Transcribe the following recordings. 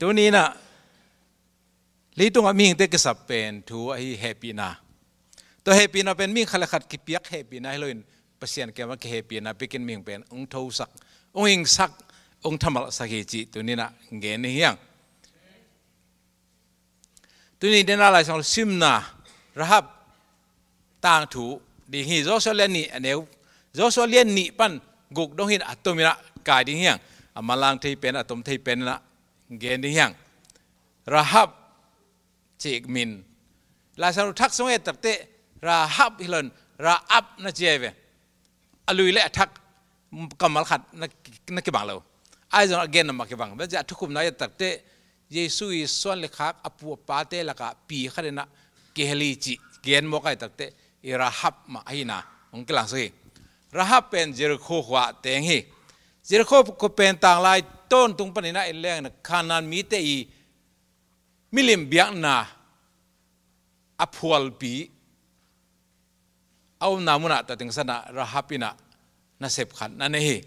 ตัวนี้นะลีตรงมีเด็กสับเป็นทัวไอ้แฮปปี้นะตัวแฮปปี้นะเป็นมีขลักขัดกิเปียกแฮปปี้นะให้เราเห็นเปอร์เซ็นต์แกว่าแฮปปี้นะเป็นมีเป็นองค์ทูสักองค์อิงสักองค์ธรรมะสักเหตุตัวนี้นะเงี้ยนี่ยังตัวนี้เดินอะไรสังซิมนะรับต่างถูดีฮีโจสเลียนนี่อันเดียวโจสเลียนนี่ปันกุกดงหินอัตมินะกายดีเฮียงมาลังที่เป็นอัตมที่เป็นนะเงี้ยนี่ยังรับเจกมินลาสังทักสมัยตัดเตะรับฮิลันรับนะเจเวอลุยเละทักกำมัลขัดนักบังเราไอ้จงเกณฑ์นักบังเมื่อจะทุกคนนายตัดเตะเยซูอิส่วนเล็กขักอภัวปาเตะละกะปีขัดนะเกลิจิเกณฑ์มอกไอ้ตัดเตะรับมาให้นะองค์กลางสิรับเป็นเจริโคขวาเตงฮีเจริโคก็เป็นต่างลายต้นตรงปนินะเอเลงนะขานานมีเตอีมิลิมเบียงนาอภัวปีเอานามุนะตัดถึงสนะรับปินะน่าเสพขันนั่นเอง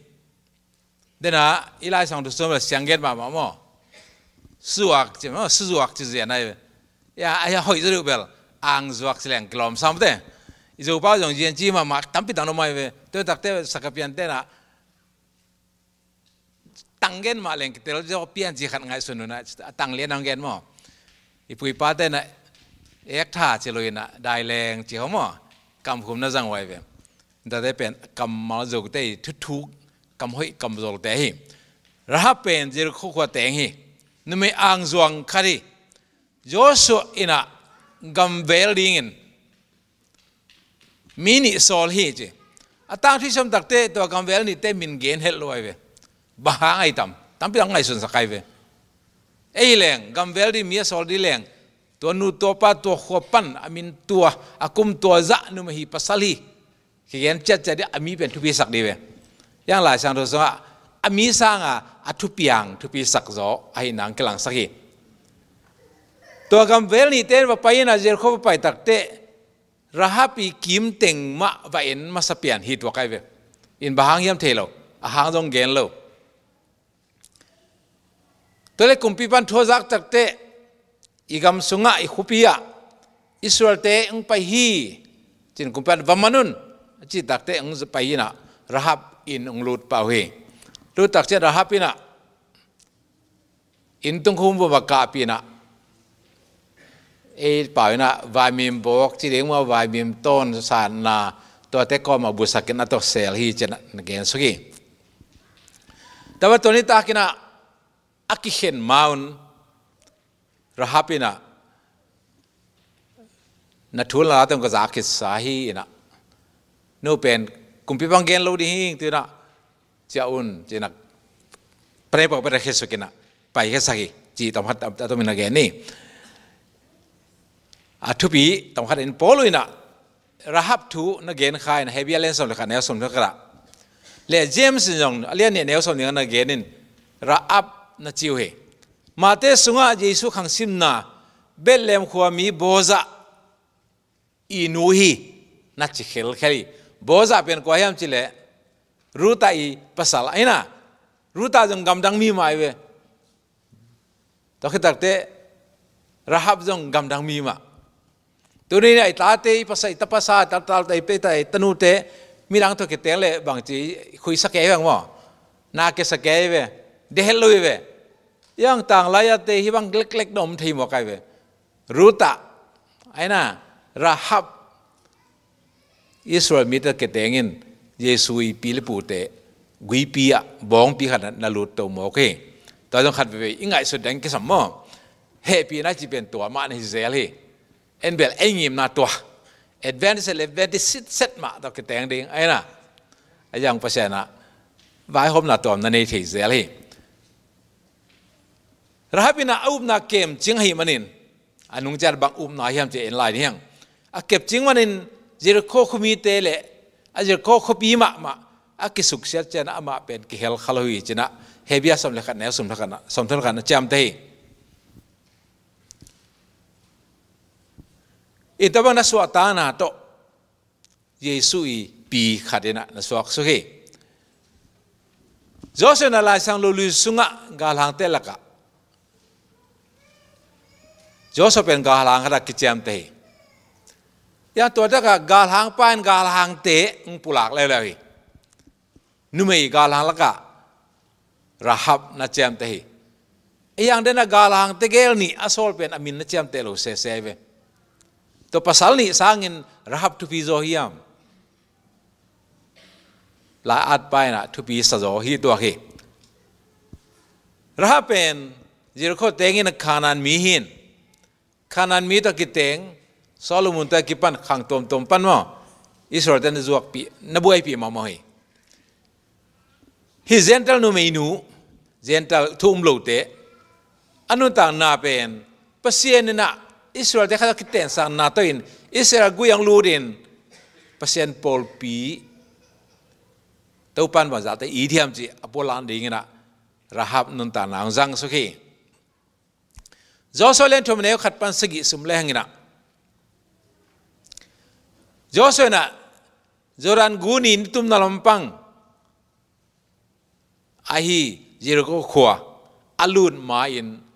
เดี๋ยวนะอีไลสังตุสมเสียงเกตมาหม้อสวกใช่ไหมสวกจะเสียไหนอย่าอย่าหอยจะรู้เปล่าอ่างสวกเสียงกล่อมซ้ำเต้อีจูป้าจงเจียนจีมาตั้มปิดตั้งลงมาเว้ยตัวตักเต้สักเพียนเต้นะตั้งเกนมาเล่นเต้เราจะเพียนจีขัดไงส่วนนู้นนะตั้งเลี้ยนตั้งเกนมั้งอีปุยป้าเต้นะเอกท่าเจริญนะได้แรงจีเขามั้งกำคุมน่าจังไว้เว้ยแต่ได้เป็นกำมาจกเต้ทุกกำห้อยกำจกเต้หิรับเป็นเจริญคู่ขวดเต้หินั่นไม่อ่างจวงคดีโยสุอินะกำเวลดิ้งมินิโซลฮีจีตั้งที่ชมตักเต้ตัวกำเวลนี่เต้มินเกนเฮลลอยเว้ยบ้าไงตั้มไปตั้งไงส่วนสักไงเว้ยไอ้แรงกำเวลดีมีโซลดีแรงตัวนูตัวป้าตัวขวปันอามินตัวอากุมตัวจะนุมหีปัสสลีเขียนเจ็ดจะอามีเป็นทุพีสักดีเว้ยยังหลายสังตัวสว่าอามีสร้างทุพียังทุพีสักจ่อไอ้นางกลางสักทีตัวกำเวลนี่เต้ว่าไปนะเจอเขาไปตักเต้รับปีกิมเต็งมาว่าเอ็นมาสเปียนฮิตว่าไงเว้ยอินบางยามเทโลหางจงเกนโลตัวเล็กกุมปีปันทัวจักตักเต้อีกำสุงะอีขุปียะอิสราเอลเตะไปฮีจินกุมปันวามานุนจิตตักเตะไปฮีนะรับอินลุดเป่าเฮลุดตักเจรับอินะอินตุงคุมบักกาปีนะป่าวนะวายมิมบอกที่เรียกว่าวายมิมต้นสารนาตัวเตะก็มาบุษกินตัวเซลฮีเจนนักเกนสุกีแต่ว่าตัวนี้ตากินะอักขิเห็นมาอุนรับอินะนัทุลลาต้องก็จะอักขิสาฮีนะนู่เป็นกุมพิบังเกนลูดีหิงที่นะเจ้าอุนเจนักเปรย์บอกไปเรื่องสุกินะไปแค่สักทีจีต้องหัดต้องมีนักเกนนี่ทุบีต้องขัดอินโพลุยนะรับทูนักเกนขายนะเฮบีเลนส์สมเลยค่ะแนวสมเลยค่ะเล่เจมส์ยองเลี้ยนเนี่ยแนวสมเลยนักเกนินรับนักจิวเฮมาเตสุงะเยซูขังซิมนาเบลเลมขวามีโบซาอินูฮีนักจิเคลเคลีโบซาเป็นกว่ายังจิเลรูตาอีภาษาไอ้น่ะรูตาจงกำดังมีมาเว้ตอนที่ตักเตะรับจงกำดังมีมาตัวนี้ไอ้ตาเตะภาษาตาภาษาตาตาเตะไปแต่ตนูเตะมีรังตัวเกตเตะเลยบางทีคุยสักแก่บ้างมั้งนาเกสักแก่เว้เดฮลุยเว้ยังต่างหลายเตะที่บางเล็กๆนมทีมว่าไงเว้รูตาไอ้น่ะรับอิสราเอลมีแต่เกตเตงินเยซูปีลิปูเตะกุยปีอะบองปีขนาดนั้นลุดตัวหมอกเองตอนต้องขัดไปยังไงสุดแดงก็สมมติเฮปีน่าจะเป็นตัวมาในเซลล์เอ็นเบลเองยิมนาตัวเอ็ดเวนซ์เลเวดิสิตเซตมาตัวเกตเตงดิ้งไอ้น่ะไอ้ยังภาษาน่ะวายหอมนาตัวนั่นเองที่เซลล์รับพินาอุบนาเกมจิงหิมันินอันนุ่งจัดบางอุบนาเฮียมจะเอ็นไลน์นี่ยังเก็บจิงมันินเจริญโคขมีเตเล่เจริญโคขบีมากิสุกเสียเจนะมาเป็นกิเฮลขลุยเจนะเฮบียสมเลขันแนวสมทนกันจำได้อินทบังนัสวตานาโตเยซูอีปีขัดนะนัสวกสุขีโจเซนาลายสังลุลุสุงะกาลังเตลกะ Josephเป็นกาลังขรักกิจามเตะยาตัวเด็กกาลังป้านกาลังเตะปุลักเลยนุ่มกาลังละกะราฮับนัจจามเตะyang dena galang tegel ni asol pen amin na cham telo se seve to pasal ni sangin rahab tu pi zo hiam la at pai na tu pi sa zo hi to he rahab pen Jericho tengin kanan mi hin kanan mi to kiteng Solomon ta kipan khang tom pan mo Israel ten zuak pi na buai pi ma mo hi gentle no meinu gentle thum lo te anun tang na pen pasien na Israel te kha kiten sang na to in Israel gu yang lurin pasien pol pi to pan ba za te I thiam chi apolan ding na rahab nun ta na jang so khi Joshua thom ne khat pan sagi sum le hangina Joshua na Joran gu ni tum na lampang ahi Jericho khwa alun ma in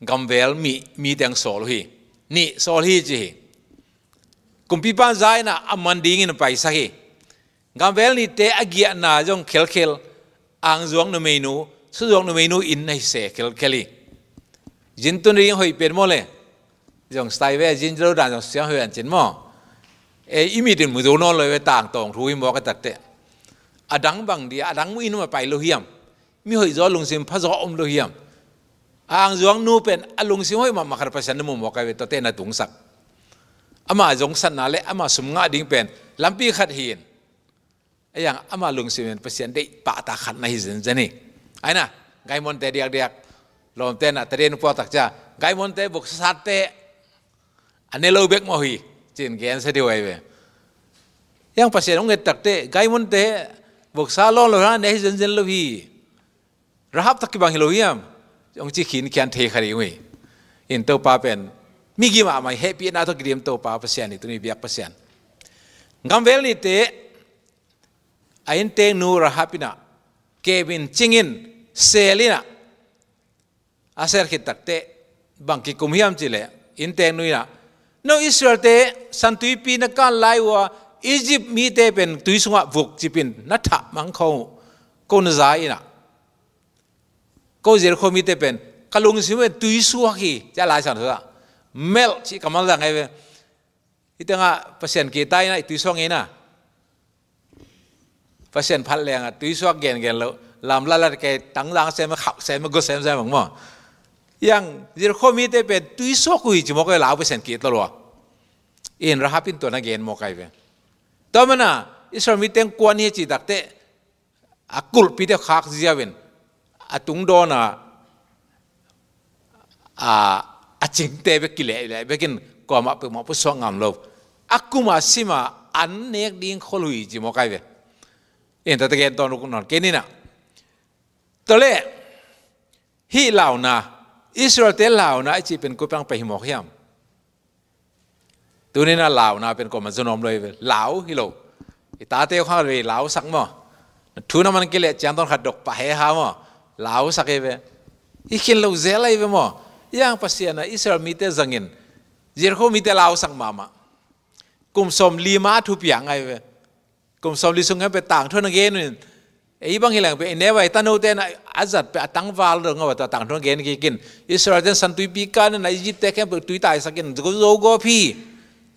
gamvel mi teng sol hi ni sol hi chi kumpi pan zai na aman ding in pai sa hi gamvel ni te agia na jong khel ang zuang no menu su zuang no menu in nei se kheli jin tun ring hoi pen mo le jong stai ve jin ro dan jong sia hoi an chin mo e imi din mu do no le we tang tong thu mo ka tak te adang bang dia adang mu in ma pai lo hiam mi hoi zo lung sim pha zo om lo hiam ang zuang nu pen alung sim hoi ma makhar pasan mu mo ka we to te na tung sak ama jong san na le ama sum nga ding pen lampi khat hin ayang ama lung sim pen pasan de pa ta khat na hi zen jani ai na gai mon te diak lom te na tren po tak cha gai mon te buk sat te ane lo bek mo hi chin gen se di wai we yang pasan ong tak te gai mon te buk sa lo ha ne hi zen lo hi rahab tak ki bang hi lo hiam ông chỉ khiến kian thế khari ngui in tàu pa pen mi gi ma mai happy na to grim tàu pa pasian ni tu ni biak pasian ngam vel ni te ain te nu rahapina kevin chingin selina aser khit tak te bang ki kum hiam chile in te nu na no Israel te santui pi na kan lai wa Egypt mi te pen tuisunga vuk chipin na tha mang kho ko na zai na ko Jericho mi te pen kalung siwe tui suaki ja lai san tha mel chi kamal da ngai ve itanga pasien ki tai na tui song ina pasien phal leng a tui suak gen lo lam la la ke tang lang se ma khau se ma go se mong mo yang Jericho mi te pen tui suak hui chi mo ko la pasien ki to lo in rahapin to na gen mo kai ve to mana Israel mi teng kwan hi chi dak te akul pi te khak jiawen atung do na aching te be kile le bekin ko ma pe mo pu so ngam lo akuma sima an nek ding kholui ji mo kai ve en ta te gen ton non ke ni na to le hi lao na Israel te lao na chi pen ko pang pe hi mo hiam tu ni na lao na pen ko ma zonom lo ve lao hi lo ta te kha ve lao sak mo thu na man ke le chang ton khat dok pa he ha mo lao sak ve ikin lo zelai ve mo yang pasiana Israel mi te zangin Jericho mi te lao sak mama kum som lima thu piang ai ve kum som li sung pe tang thon again ei bang hilang pe ne vai tanu te na azat pe atang wal ro ngawa ta tang thon again ki kin Israel ten san tui pi kan na Egypt te kem pe tui tai sakin go go phi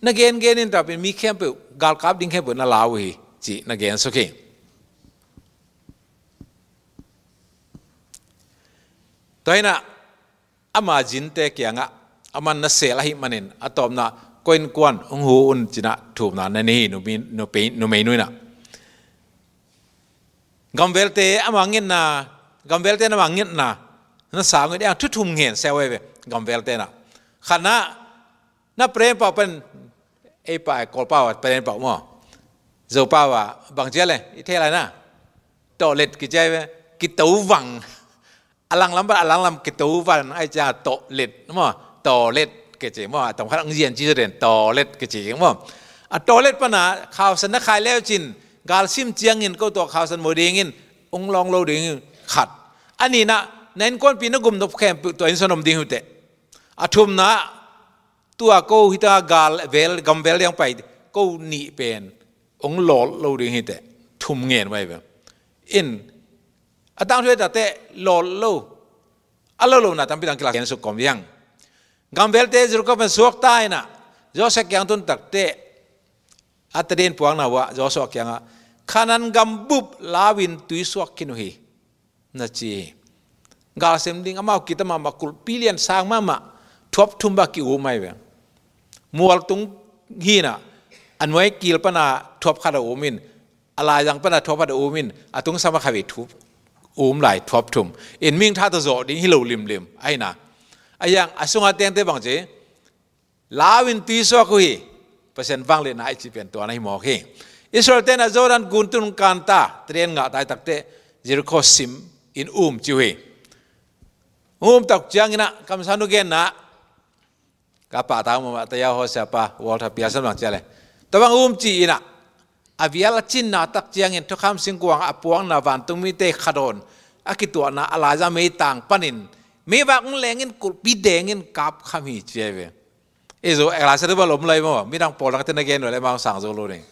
na gen in ta pe mi kem pe gal kap ding kem pe na lao hi chi na gen so ke toina ama jin te kyanga aman na se la hi manin atom na koin kwan ong hu un china thup na ni no pe no me nu na gamvel te amangin na gamvel te na mangin na sa ngi dia thu thum ngen se we gamvel te na khana na prem pa pen e pa kol pa pen pa mo zo pa wa bang je le i the la na toilet ki jai we ki tau wang alang lam ke tu van ai cha to let mo to let ke che mo tong khat ang jian chi den to let ke che mo a to let pa na khaw san na khai leo chin gal sim chiang in ko to khaw san mo ding in ong long lo ding khat ani na nen kon pi na gum no khem to in sonom ding hu te a thum na ตัวกูฮิตากาลเวลกัมเวลยังไปกูนี่เป็นองหลอดเราดึงฮิตทุ่มเงินไว้แบบอินตั้งช่วยแต่หลอดเราอะไรเราน่ะตั้งพิธีการเขียนสุกมยังกัมเวลเตจุก็เป็นสวกตายนะจอสักอย่างตุนตักเตอัตเดินพวงนะวะจอสักอย่างขานันกัมบุบลาวินตุยสวกกินุฮีนั่นจีกาลเซมดิ้งอามาคิดมาคุลพิเลียนสร้างมาทบทุ่มบักกิวไม่เว้มัวตุงฮีน่ะอันไว้กิลปนาทบขาดอุมินอะไรยังปนาทบขาดอุมินอาตุงสมาขวิทุบไหลทบทุ่มอินมิงท่าตะโจดิ้งฮิโลลิมไอ้น่ะไอ้ยังอาสุงอาเตียงเตบังเจลาวินตุยสวกกุฮีเปอร์เซ็นต์ฟังเลยนะไอจีเป็นตัวนั้นหมอกเฮอิสราเอลเตนะโจดันกุนตุนกันตาเตรียนงาตายตักเตจิรุโคซิมอินจิวเฮตักจังนะคำสานุเกนนะกับป้าตามมาตายาหัวเสียป้าวอลทับพิอาสันบังเจเลยแต่บางจีนะอาวิอาลจินนะตักจังเงินทุกคำสิ่งกวางอปวงนาวันตุมิเตขดอนอากิตัวนะอะไรจะไม่ต่างปนินไม่ว่าอุ้งแรงเงินกุลปีเดงินกับขมิเจเวเอโซเอลาเซอร์บอลล้มเลยมั้งไม่ต้องปอลักเตนเกนเลยมาสั่งโซโลเอง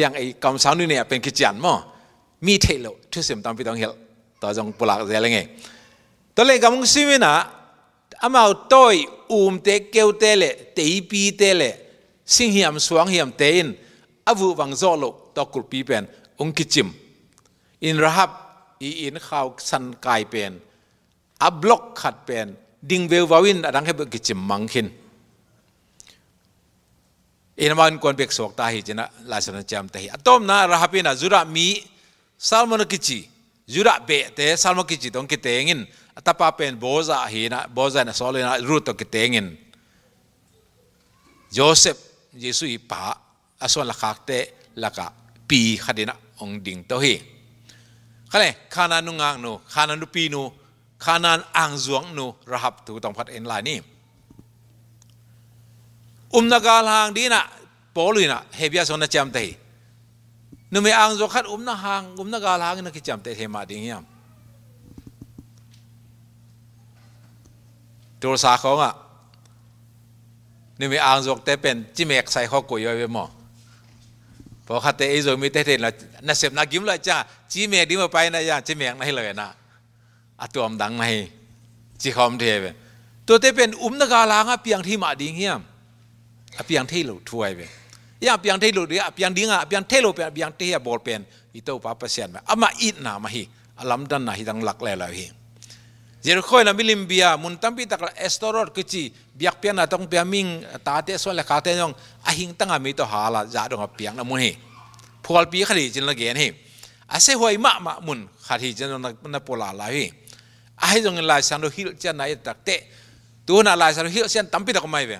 อย่างไอ้คำสานุเนี่ยเป็นกิจการมั้งมีเทโลทุกสิ่งตามพิธีเฮลต่อจงปลักเจริญไงตอนแรกก็มึงซิมินะอามาตัวเตเกลเตเลเตยปีเตเลสิงหิมสวงหิมเตอินอาวุวังโซโลตอกุลปีเป็นองคิจิมอินระฮับอินข่าวสันกายเป็นอับล็อกขัดเป็นดิงเวลวาวินอดังให้เบิกกิจิมมังคินอินมันควรเบกสวกตาหิจนะลาสนจามตาหิอัตอมนะระฮับเป็นจุระมีซัลมอนกิจิจุระเบเตซัลมอนกิจิตองกิเตงินแต่ป้าเป็นโบซาฮีนะโบซานะโซเลนะรูตกิเตงินโยเซฟเยซูอีป้าอาส่วนลักเตลักปีขัดินะองดิงตัวฮีเขาเลยขานานุงางนูขานานุปีนูขานันอ่างจวงนูระหับถูกต้องพัดเอ็นไลน์นี่นักการหางดีนะปอลุยนะเฮียสอนนะจำเตยนูไม่อ่างจวงขัดนักหางนักการหางนักจำเตยเฮมาดิ้งยามตัวสาของอ่ะนี่มีอ่างจกแต่เป็นจิเมกใส่ข้อกุยไว้เป็นหม้อพอขัดแต่ไอ้โจมีแต่เห็นแล้วน่าเสพน่ากินเลยจ้าจิเมกดีมาไปนะย่าจิเมกนั่นเลยนะตัวมันดังไม่จีคอมเทปตัวแต่เป็นนักการล้างอ่ะเพียงที่มาดิ้งเหี้ยมเพียงที่หลุดถ้วยไปย่าเพียงที่หลุดเนี่ยเพียงดิ้งอ่ะเพียงที่หลุดเป็นเพียงที่บอลเป็นอีโต้ป้าเปอร์เซ็นต์มามาอิดนะมาฮีลำดันนะฮีตั้งหลักแล้วฮีเจริญค่อยนะมิลิมเบียมุนตั้มปีตักเอสโตรอดกุจีเบียกเปียนะต้องเปียมิงตาเตส่วนเล็กขาเตยองอาหิงตั้งอามีตัวหาละจ่าดงเปียงนะมุนฮีพอลปีขดีจินละเกนฮีอาเซหวยมะมุนขดีจินนับโปลาลาฮีอาให้จงลายสันโดฮิลเจนนายตักเตตัวน่ะลายสันโดฮิลเซนตั้มปีตักไม่เว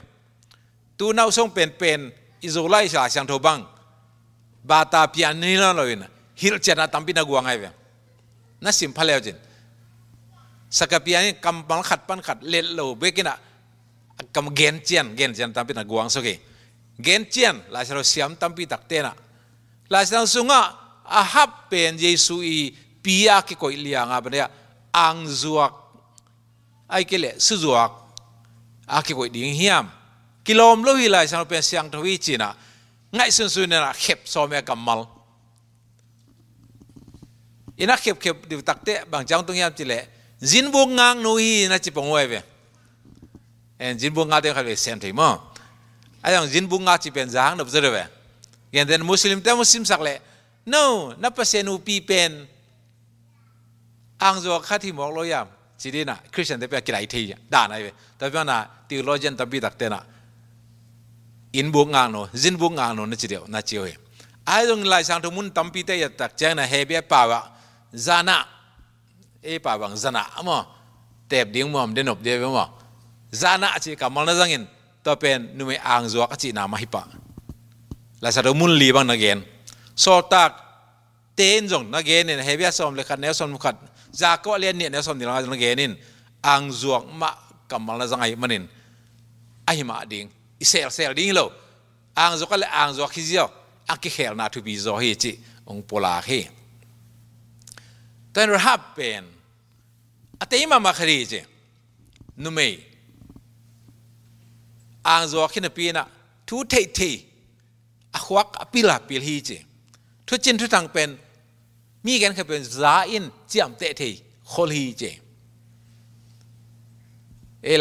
ตัวน่าส่งเป็นอิโซไลส์ลายสันโทบังบาตาเปียนี่นั่นเลยนะฮิลเจนน่ะตั้มปีนักวางไงเวน่าสิมพะเลวจินสกัดปีนี้กำปังขัดปันขัดเล็ดโลเบกินะกำเกนเจียนตั้มปีนักวางสุกี้เกนเจียนลายสันโดเสียมตั้มปีตักเตนะลายสันโดสุงะอาฮับเป็นเยซูอีปีอาคิโกอิลียงอาเป็นเนี่ยอังจวกไอ้เกล็ดสุจวกอาคิโกอิดิ่งเฮียมกิโลมโลหิลายสันโดเป็นเสียงทวีจีนะง่ายสุดๆเนี่ยนะเข็บซอมเอกำมัลอินักเข็บดิวตักเตะบางจังตรงยามจีเล่จินบุงงางนุยน่าจะปงไว้เว้ยจินบุงงาเดี๋ยวเขาเลยเซนต์มั้งไอ้ยังจินบุงงาจีเป็นจางนับจะได้เว้ยอย่างเดินมุสลิมแต่มุสลิมสักเลย no นับเปอร์เซ็นต์อุปีเป็นอังจวกขัดที่มองลอยามจีดีน่ะคริสเตียนแต่เป็นกี่ไรทีด่าไหนเว้ยแต่เป็นน่ะทีโลเจนตับบีตักเตน่ะอินบุงงางโนจินบุงงางโนน่าจะเดียวน่าจะเว้ยไอ้ยังไล่สังทุมุนตัมปีเตยตักเจ้าน่ะเฮเบียป่าวะจานะป่าวังจนะมั้งเต็บดิ้งมั้งเดินอบเดียวมั้งจนะจีกับมันนั่งกินตัวเป็นนุ่มอ่างจวกจีนามาฮิปะแล้วสะดุมุนลีบังนักเกนโซตักเต้นจงนักเกนเนี่ยเฮเบียสอมเลยขัดเนลสอมขัดจากก็เลียนเนี่ยเนลสอมนี่นักเกนินอ่างจวกมากับมันนั่งไงมันนินไอ้มาดิ้งเซลดิ้งโลอ่างจวกเลยอ่างจวกฮิจิโออักเขลนาทุบิโซฮิจิองโปลาเฮแต่เราฮับเป็นอาเตยมามาคดีเจนุ่มเอ อ่างจอกขึ้นปีน่ะทุเทเทอควักปิลาปิลฮีเจทุจินทุตังเป็นมีกันแค่เป็นซาอินเจียมเตเทโคลฮีเจ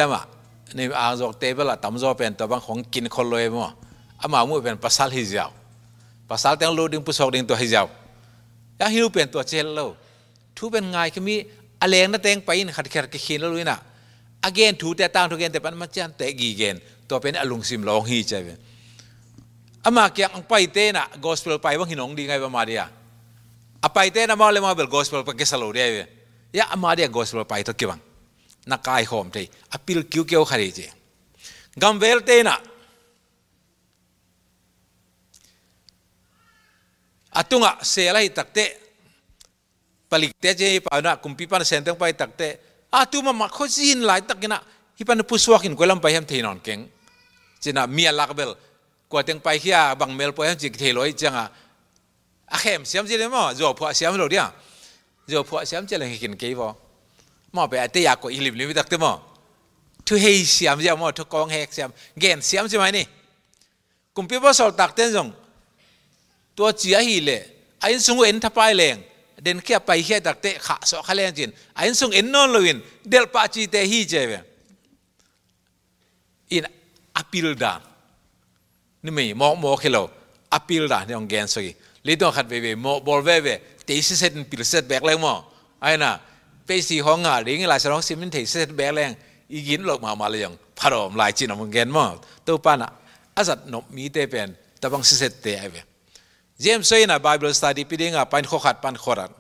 ละมะในอ่างจอกเตเปล่าตั้มจอกเป็นตัวบางของกินคนรวยมั้งอามามุ่งเป็นภาษาฮิจาวภาษาแต่งโลดิ้งผู้สอบดิ้งตัวฮิจาวยังฮิวเป็นตัวเจลโลทุเป็นไงคือมีอะไรนั่นแต่งไปขัดแย้งกินแล้วรู้นะagain ทุแต่ต่างทุกเกนแต่ปันมันจะแต่กี่เกนตัวเป็นอลุงซิมลองฮีใจเป็นอามาเกี่ยงไปเต้น่ะ gospel ไปว่าหินองดีไงประมาณเดียไปเต้น่ะมาเลยมาเบล gospel ไปกิสโลเดียยาอามาเดีย gospel ไปตัวกี่บังนักไอโฮมเตยอพิลคิวเกี่ยวขรีเจกัมเวลเต้น่ะตุงอ่ะเสียอะไรตักเตะผลิตเตะเจย์ป่าวนะกุมพิพันธ์เซนต์ไปตักเตะตุมามาข้อจีนหลายตักกินะฮิปันผู้สวากินกวลำไปhemเทนอนเก่งจีน่ะมีอะไรก็เบลกว่าเต็งไปขี้อาบังเมลไปhemจิกเทลอยจังเข้มเสียมจีเลยมั้งจวบผัวเสียมโหลดเนี่ยจวบผัวเสียมจีเลยกินเกี่ยวมั้งไปแต่อยากกว่าอีลิบลิบตักเตะมั้งทุเฮเสียมจีมั้งทุกกองเฮกเสียมเกนเสียมใช่ไหมนี่กุมพิพันธ์สอนตักเตะจงตัวเจียฮีเล่ไอ้สุงเอ็นทับไปแรงเดินแค่ไปแค่ตักเตะขาสอขาแรงจินไอ้สุงเอ็นนอนลวินเดลปาจีเตฮีเจเวอินอพิลดานนี่ไม่มอคิโลอพิลดานนี่องแกนสกีลีดองขัดเว่มอบอลเว่เตะเซตพิลเซตแบกแรงมั้งไอ้น่ะไปสีห้องอ่ะเรื่องอะไรสร้างซิมินเตะเซตแบกแรงอีกินหลอกมาเลยยังพารอมลายจีนองแกนมั้งตัวป้าน่ะอาจจะนบมีเตเป็นแต่บางเซตเตะไอ้เว่เจมส์saying a Bible study ปีนี้งาปันข้อขัดปันข้อรัด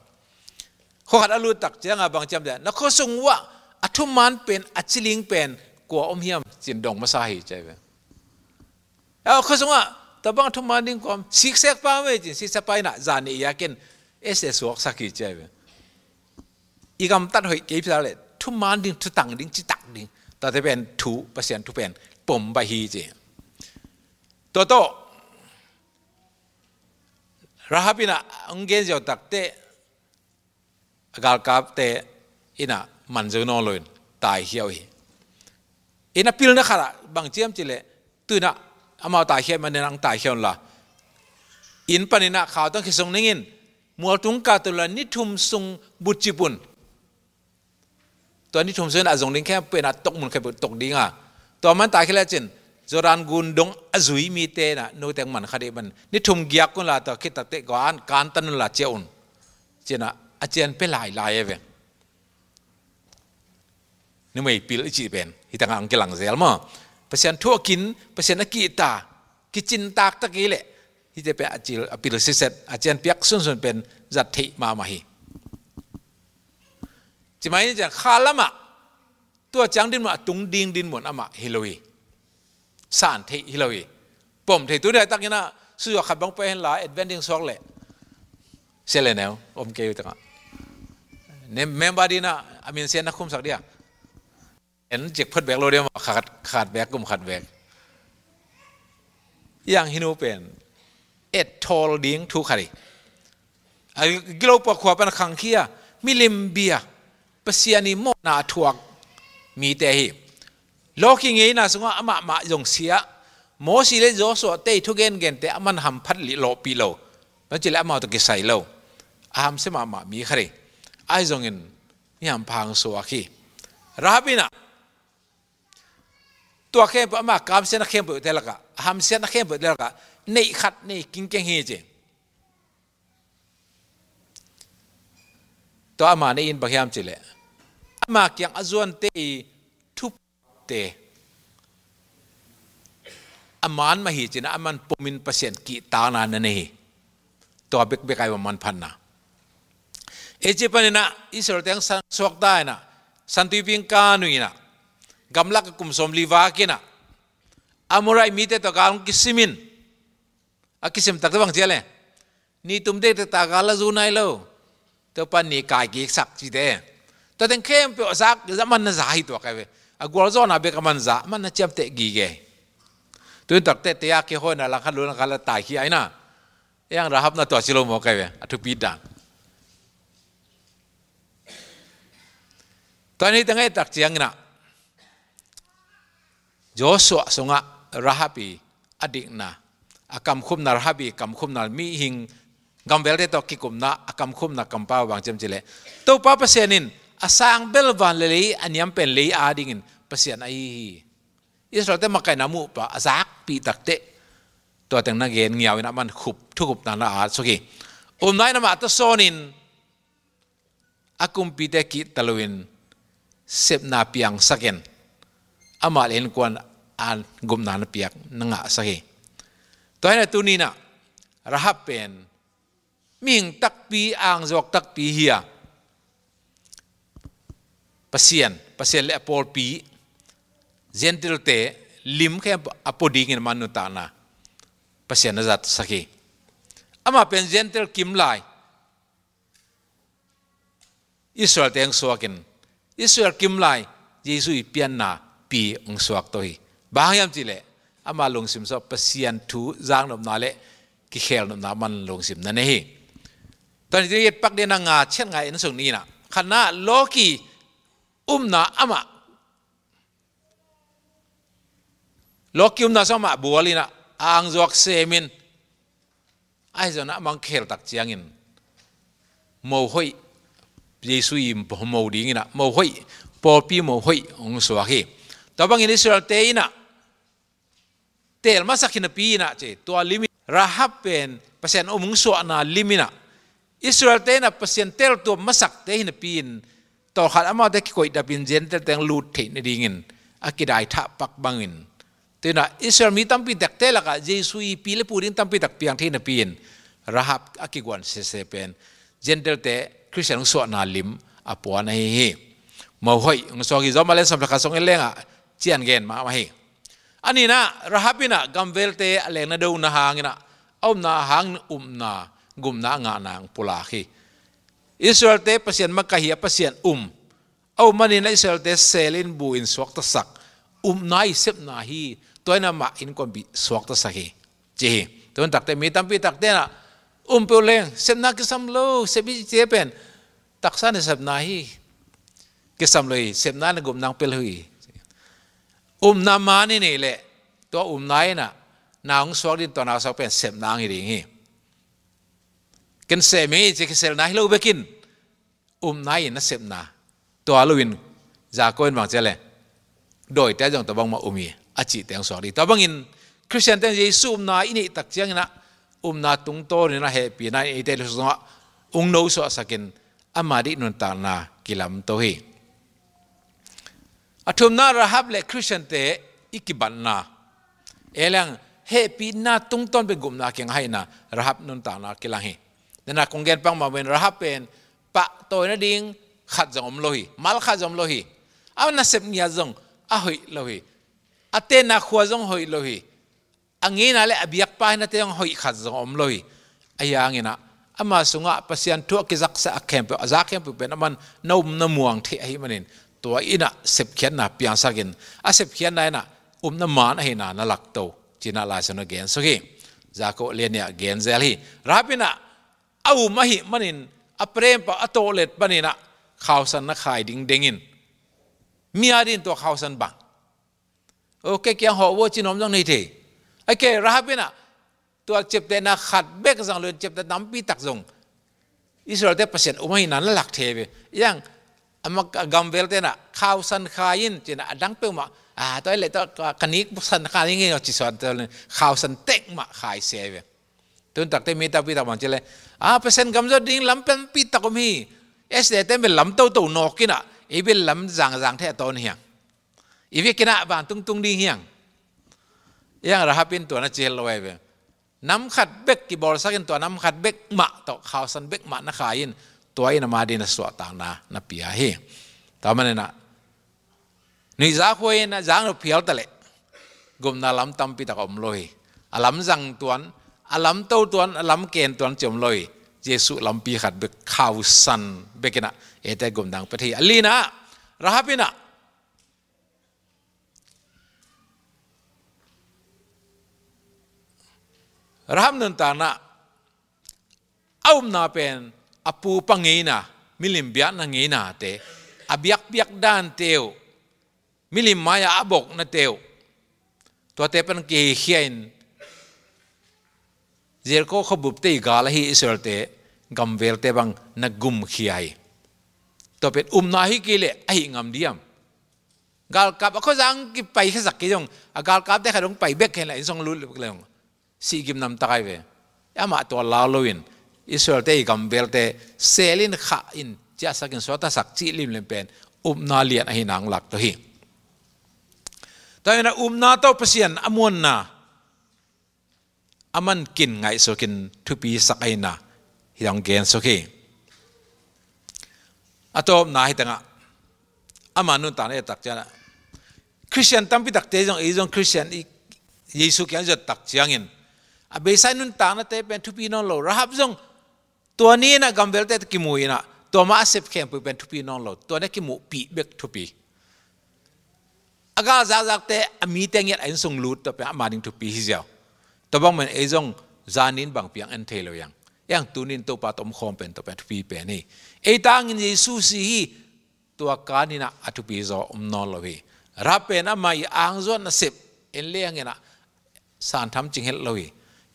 ข้อขัดอรุณตักเจ้างาบางจำเดียนักข้อสงว่าอัทุมันเป็นอัจฉริงเป็นกว่าอมเฮียมจินดงมาสาหิใจเว้ยเอาข้อสงว่าแต่บางทุมันดิ้งความสิกเสกป้าเว้ยจินสิสไปน่ะจานี่อยากกินสวกสักกี่ใจเว้ยอีกคำตัดหอยเกี่ยวกับทุมันดิ้งทุตังดิ้งจิตักดิ้งแต่ถ้าเป็น2%ทุเป็นปุ่มใบฮีเจโตราฮับินะองเกนจะตักเตะกาลกับเตะอินะมันจะนอนเลยตายเหี้ยวอินะพิลนักขระบางเจียมจิเลตื่นนะอามาตายเหี้ยมันนั่งตายเหี้ยวละอินปนินะข่าวต้องคิดส่งนิ่งมัวตุงกาตุลานิทุมส่งบุจิปุนตัวนิทุมส่งอาจงดิ้งแค่เป็นตกมุนแค่ตกดิ้งตัวมันตายแค่ละจินจอรันกุนดงอจุยมีเตนะโนเตงมันขัดมันนี่ทุ่มเกียกคนละตัวคิดตัดเตะก่อนการตันละเจ้าอุนเจนะอาจารย์เป็นหลายเองนี่ไม่พิลจีเป็นที่ต่างอังกฤษหลังเซลมั้งเปอร์เซ็นต์ทั่วกินเปอร์เซ็นต์นักกีตากิจินตากตะกี้แหละที่จะเป็นอาจารย์พิลซิเซตอาจารย์เปียกส่วนเป็นจัดที่มาฮีจิไม่จะข้าละมะตัวจังดินมาตุงดิงดินหมดอามาฮิโลวีสารที่ฮิโลวีผมที่ตัวเดียวตั้งยังนะสุดขัดบังไปเห็นหลายเอ็ดเวนดิ้งสองเลยเซเลนเอลอมเกย์ตั้งเนี่ยเมมบาดีนะอามินเซียนนักคุมสักเดียเห็นเจ็กพัดแบกโลเดียมาขาดแบกกุมขาดแบกอย่างฮินูเป็นทอลดิ้งทุกขรีกิโลปะขวบเป็นขังเคียมิลิมเบียเปเซียนิโมนาทวกมีแต่ฮีโลกิงเงินะสงฆ์อามาจงเสียโมสิเลโจสวดเตยทุกเงินเงินแต่มันทำพัดลิโลปีโลมันจะเละมาตัวกิใส่โลอาหามเสมามีใครไอ้จงเงินนี่ทำพังสวากีราบินะตัวเข้มมากามเส้นเข้มเปิดเท่าไหร่อาหามเส้นเข้มเปิดเท่าไหร่ในขัดในกินเก่งเฮจิตัวอามาในอินบางอย่างจิเลอามาเกี่ยงอจวนเตยทุบเตอามันมาหิจินะอามันปมินเปอร์เซ็นต์กีตานานั่นเองตัวเบกเบกไอ้มันพันนะเอจิปันนะอิสราเอลสวกได้นะสันติพิงกานุยนะกำลังกุมสมลีวากินะอามุไรมีแต่ตะการกิสมินอากิสมตักตะบังเจเลยนี่ตุ้มเด็กตะการละจูนายโลตัวปันนี่กายกิสักจีเดแต่ถึงเข้มเปอสักจะมันน่าจะให้ตัวกันเว้ยอากูรู้นะเบกมันจะมันน่าจะเตะกีเกตัวตักเตะเตียกี่คนน่ะหลังคันลุ้นหลังคันละตายขี้ไอ้น่ะยังราฮับน่ะตัวชิโลโมกันเว้ยทุบปีดันตอนนี้ตั้งแต่ตักเจียงนะโจสวะสงะ ราฮับีอดีนะอากำคุมนาราฮับีกำคุมนามีหิงกำเวลเตตอกิกุมนะอากำคุมนากำป้าวางจำจิเลตัวป้าเปอร์เซ็นต์นินอาสางเบลวันเลยอันยามเป็นเลยอาดิ่งเปอร์เซ็นต์ไออิสราเอลมาไกนามุปะอาซักปีตักเตตัวแต่งนักเรียนเงียวนะมันขุบทุกขุบนานาอาสุกีนายนมาตัวโซนินอากุมปีเตกิตะลุยนเซบนาเปียงสักเกนอามาเล่นกวนอันกุมนานเปียกนังอาสักเกตัวนี้ตัวนี้นะราฮับเป็นมิงตักปีอ่างจอกตักปีเฮียเปอร์เซ็นต์และปอลปีเจนติลเตลิมแค่อพอดีกันมนุษย์ตานะเปอร์เซ็นต์นั้นสักเกอามาเป็นเจนติลคิมไลอิสราเอลเตียงสวากินอิสราเอลคิมไลเยซูอีเปียนนาปีองสวากตัวฮีบางยามจีเล่อามาลงสิมสอบเปอร์เซ็นต์ทูจางนบนาเล่กิเคลนบนามันลงสิมนั่นเองตอนนี้ปักเดนังาเช่นไงนั่นส่งนี้นะขณะโลกีนาอามาโลกินาสมาบัวลีนะอ่างจวกเซมินไอ้เจ้านะมังเคลตักเจียงินโมหอยเยซูยิมพโมดีงินะโมหอยปอปีโมหอยองสวากีแต่บางอินอิสราเอลเตยนะเตลมาสักขินปีนะเจตัวลิมิราฮับเป็นเปอร์เซ็นต์องสวานาลิมินะอิสราเอลเตยนะเปอร์เซ็นต์เตลตัวมาสักเตยหินปีนต่อขัดอามาเด็กคนดับบินเจนเตลแต่งลูดเทนดีงินอากิได้ทับปักบังอินแต่นะอิสราเอลมีตั้มปีตักเตละกะเยซูอีปีเลปูดินตั้มปีตักเปียงที่นปีนราฮับอากิกวนเซเป็นเจนเตลเตคริสเตียนองสวานาลิมอปวานเฮมาหอยองสวากิจอมาเล่นสำหรับการส่งเล่งอ่ะเจียนเกนมาเฮอันนี้นะราฮับินะกัมเวลเตอเลนดูนะหางนะเอาหน้าหางนากุมนางานางปุลาคีอิสราเอลเตเปอร์เซ็นต์มักกะเฮียเปอร์เซ็นต์เอามันนี่นะอิสราเอลเตเซลินบูอินสวกตสักนายเซบนาฮีตัวนั้นมาอินคนบีสวกตสักเฮเจตัวนั้นตักเตมีตั้มปีตักเตนะเปลเลงเซบนากิสัมโลเซบิเจเป็นตักซานเซบนาฮีกิสัมโลเซบนานะกุมนางเปลฮีนามานี่นี่แหละตัวนายน่ะนางสวกดินตัวนาสวกเป็นเซบนางฮี กันเสมีจะกิเซลนาฮิโลเบกินนายนัสเซบนาตัวลูวินจากคนบางเจเลโดยแต่จงตะบังมามีอาจิตยังสอนดีตะบังอินคริสเตียนแต่เยซูนาอินี่ตักเจียงนะนาตุงโตนี่นะเฮปีนะอิเตลุสงะโนสวสักินอามาดินุนตานากิลัมโตฮีอัทุมนาราฮับเลคริสเตียนเตอิกิบันนาเอลังเฮปีนาตุงต้นเป็นกลุ่มนาเกียงให้นาราฮับนุนตานากิลังฮีนั่นนะคงเกณฑ์ปังมาเป็นราฮับเป็นปะตัวนั่นดิ่งขัดจงอมโลหิมัลขัดจงโลหิเอาหน้าเสพเงียจงอาหอยโลหิอาเตนักขวาจงหอยโลหิอันนี้นั่นแหละอภิยักษ์ไปนั่นเตงหอยขัดจงอมโลหิไอ้ยังงี้นะอามาสุงะภาษาทั่วกิจักษะเข้มเปอาจักเข้มเปเป็นมันนุ่มน้ำม่วงที่ไอ้มันนี่ตัวอินะเสพเขียนน่ะเปียงสักินอาเสพเขียนได้น่ะน้ำมันไอ้น่ะนั่นหลักโตจีน่าลายสนุกเกนสุขีจากโอเลียนเนี่ยเกนเซลฮีรับปินะเอามาหิมันนี่อเปรมปะอโตเลตปะนี่นะข่าวสันนักขายดิ่งดิ่งินมีอะไรตัวข่าวสันบังโอเคเกี่ยงหัววัวจีนอมจังนี่ทีไอ้แกรับปินะตัวเจ็บแต่นักขัดเบกจังเลยเจ็บแต่น้ำปีตักจงอิสราเอลเปอร์เซ็นต์มาหินั้นหลักเทไปยังมากำเวลเตนะข่าวสันขายินจีน่ะดังเปิ่มตัวอะไรตัวคันนี้สันขายินเราจีสอนตัวเลยข่าวสันเต็กมาขายเสียไปตุนตักเตมีตาปีตักมันเจเลยเปอร์เซ็นต์กำจัดดิ่งลำเป็นปีตักก็มีเอสเดเตเป็นลำโตนอกกินะอีเป็นลำจางแท้ตอนเฮียงอีเป็นกินะบางตุงดิ่งเฮียงยังราฮับเป็นตัวนั้นเจลไว้ไปน้ำขัดเบกกี่บอลสักตัวน้ำขัดเบกมะต่อข่าวสันเบกมะนักขายินตัวอินมาดีนสวดต่างนาปียาเฮตอนมันนะนี่จากคุยนะจางเราเพียวตะเละกุมนาลำตั้มปีตักอมลอยลำจังตัวลำโตตัวลำเกณฑ์ตัวจมลอยเยซูลำปีขัดเบกข่าวสันเบกนะเอเตกุมดังปฏิอัลลีนะราฮับินะราฮับนันตานะเอาหน้าเป็นอปูปังเงินะมิลิมเบียนังเงินะเตอเบียกด้านเตียวมิลิมมายาอบกนะเตียว ตัวเตปันกี่เขียนเจริโคขบุบเตกาลฮีอิสราเอลเตกัมเวลเตบังนักกุมขี้ไอตัวเป็นนาฮิกิเลไองามเดียมกาลกับเขาจังกิไปแค่สักกี่จงกาลกับได้ขนมไปเบกเห็นอะไรส่งลุ้นเลยสี่กิมนำตายไปมาตัวลาวลินอิสราเอลเตกัมเวลเตเซลินข้าอินจะสักกินสวัสดิ์สักจีลิมเลมเป็นนาเลียนไอหนังหลักตัวฮีแต่ในนาโตเปลี่ยนอมวนนาอามันกินไงสุกินทุปีสักไอนายังเกณฑ์สุขีอัตโตนาฮิตังอามันนุนตานเอตักเจนะคริสเตียนตั้มพิตักเตจงคริสเตียนเยซูแกจะตักเจียงอินอาเบสัยนุนตานเตเป็นทุปีนอนโลระหับจงตัวนี้นะกัมเบลเตกิมุยนะตัวมาเซฟเข้มเป็นทุปีนอนโลตัวนี้กิมุปีเบกทุปีอากาจากเตอมีเตงยัดไอ้ส่งลูดตัวเป็นอามาดิงทุปีฮิเจ้าตัวบางมันไอ้จงจานินบางเพียงอันเทลยังตัวนินตัวปาตอมคอมเป็นตัวเป็นทุปีเป็นนี่ไอ้ตางินเยซูสีตัวการนี่นะอัตุปีโซนอนเลยรับเป็นอามาอ่างจวนนัสิบเอ็นเลี้ยงนะสานทำจริงเฮลเลย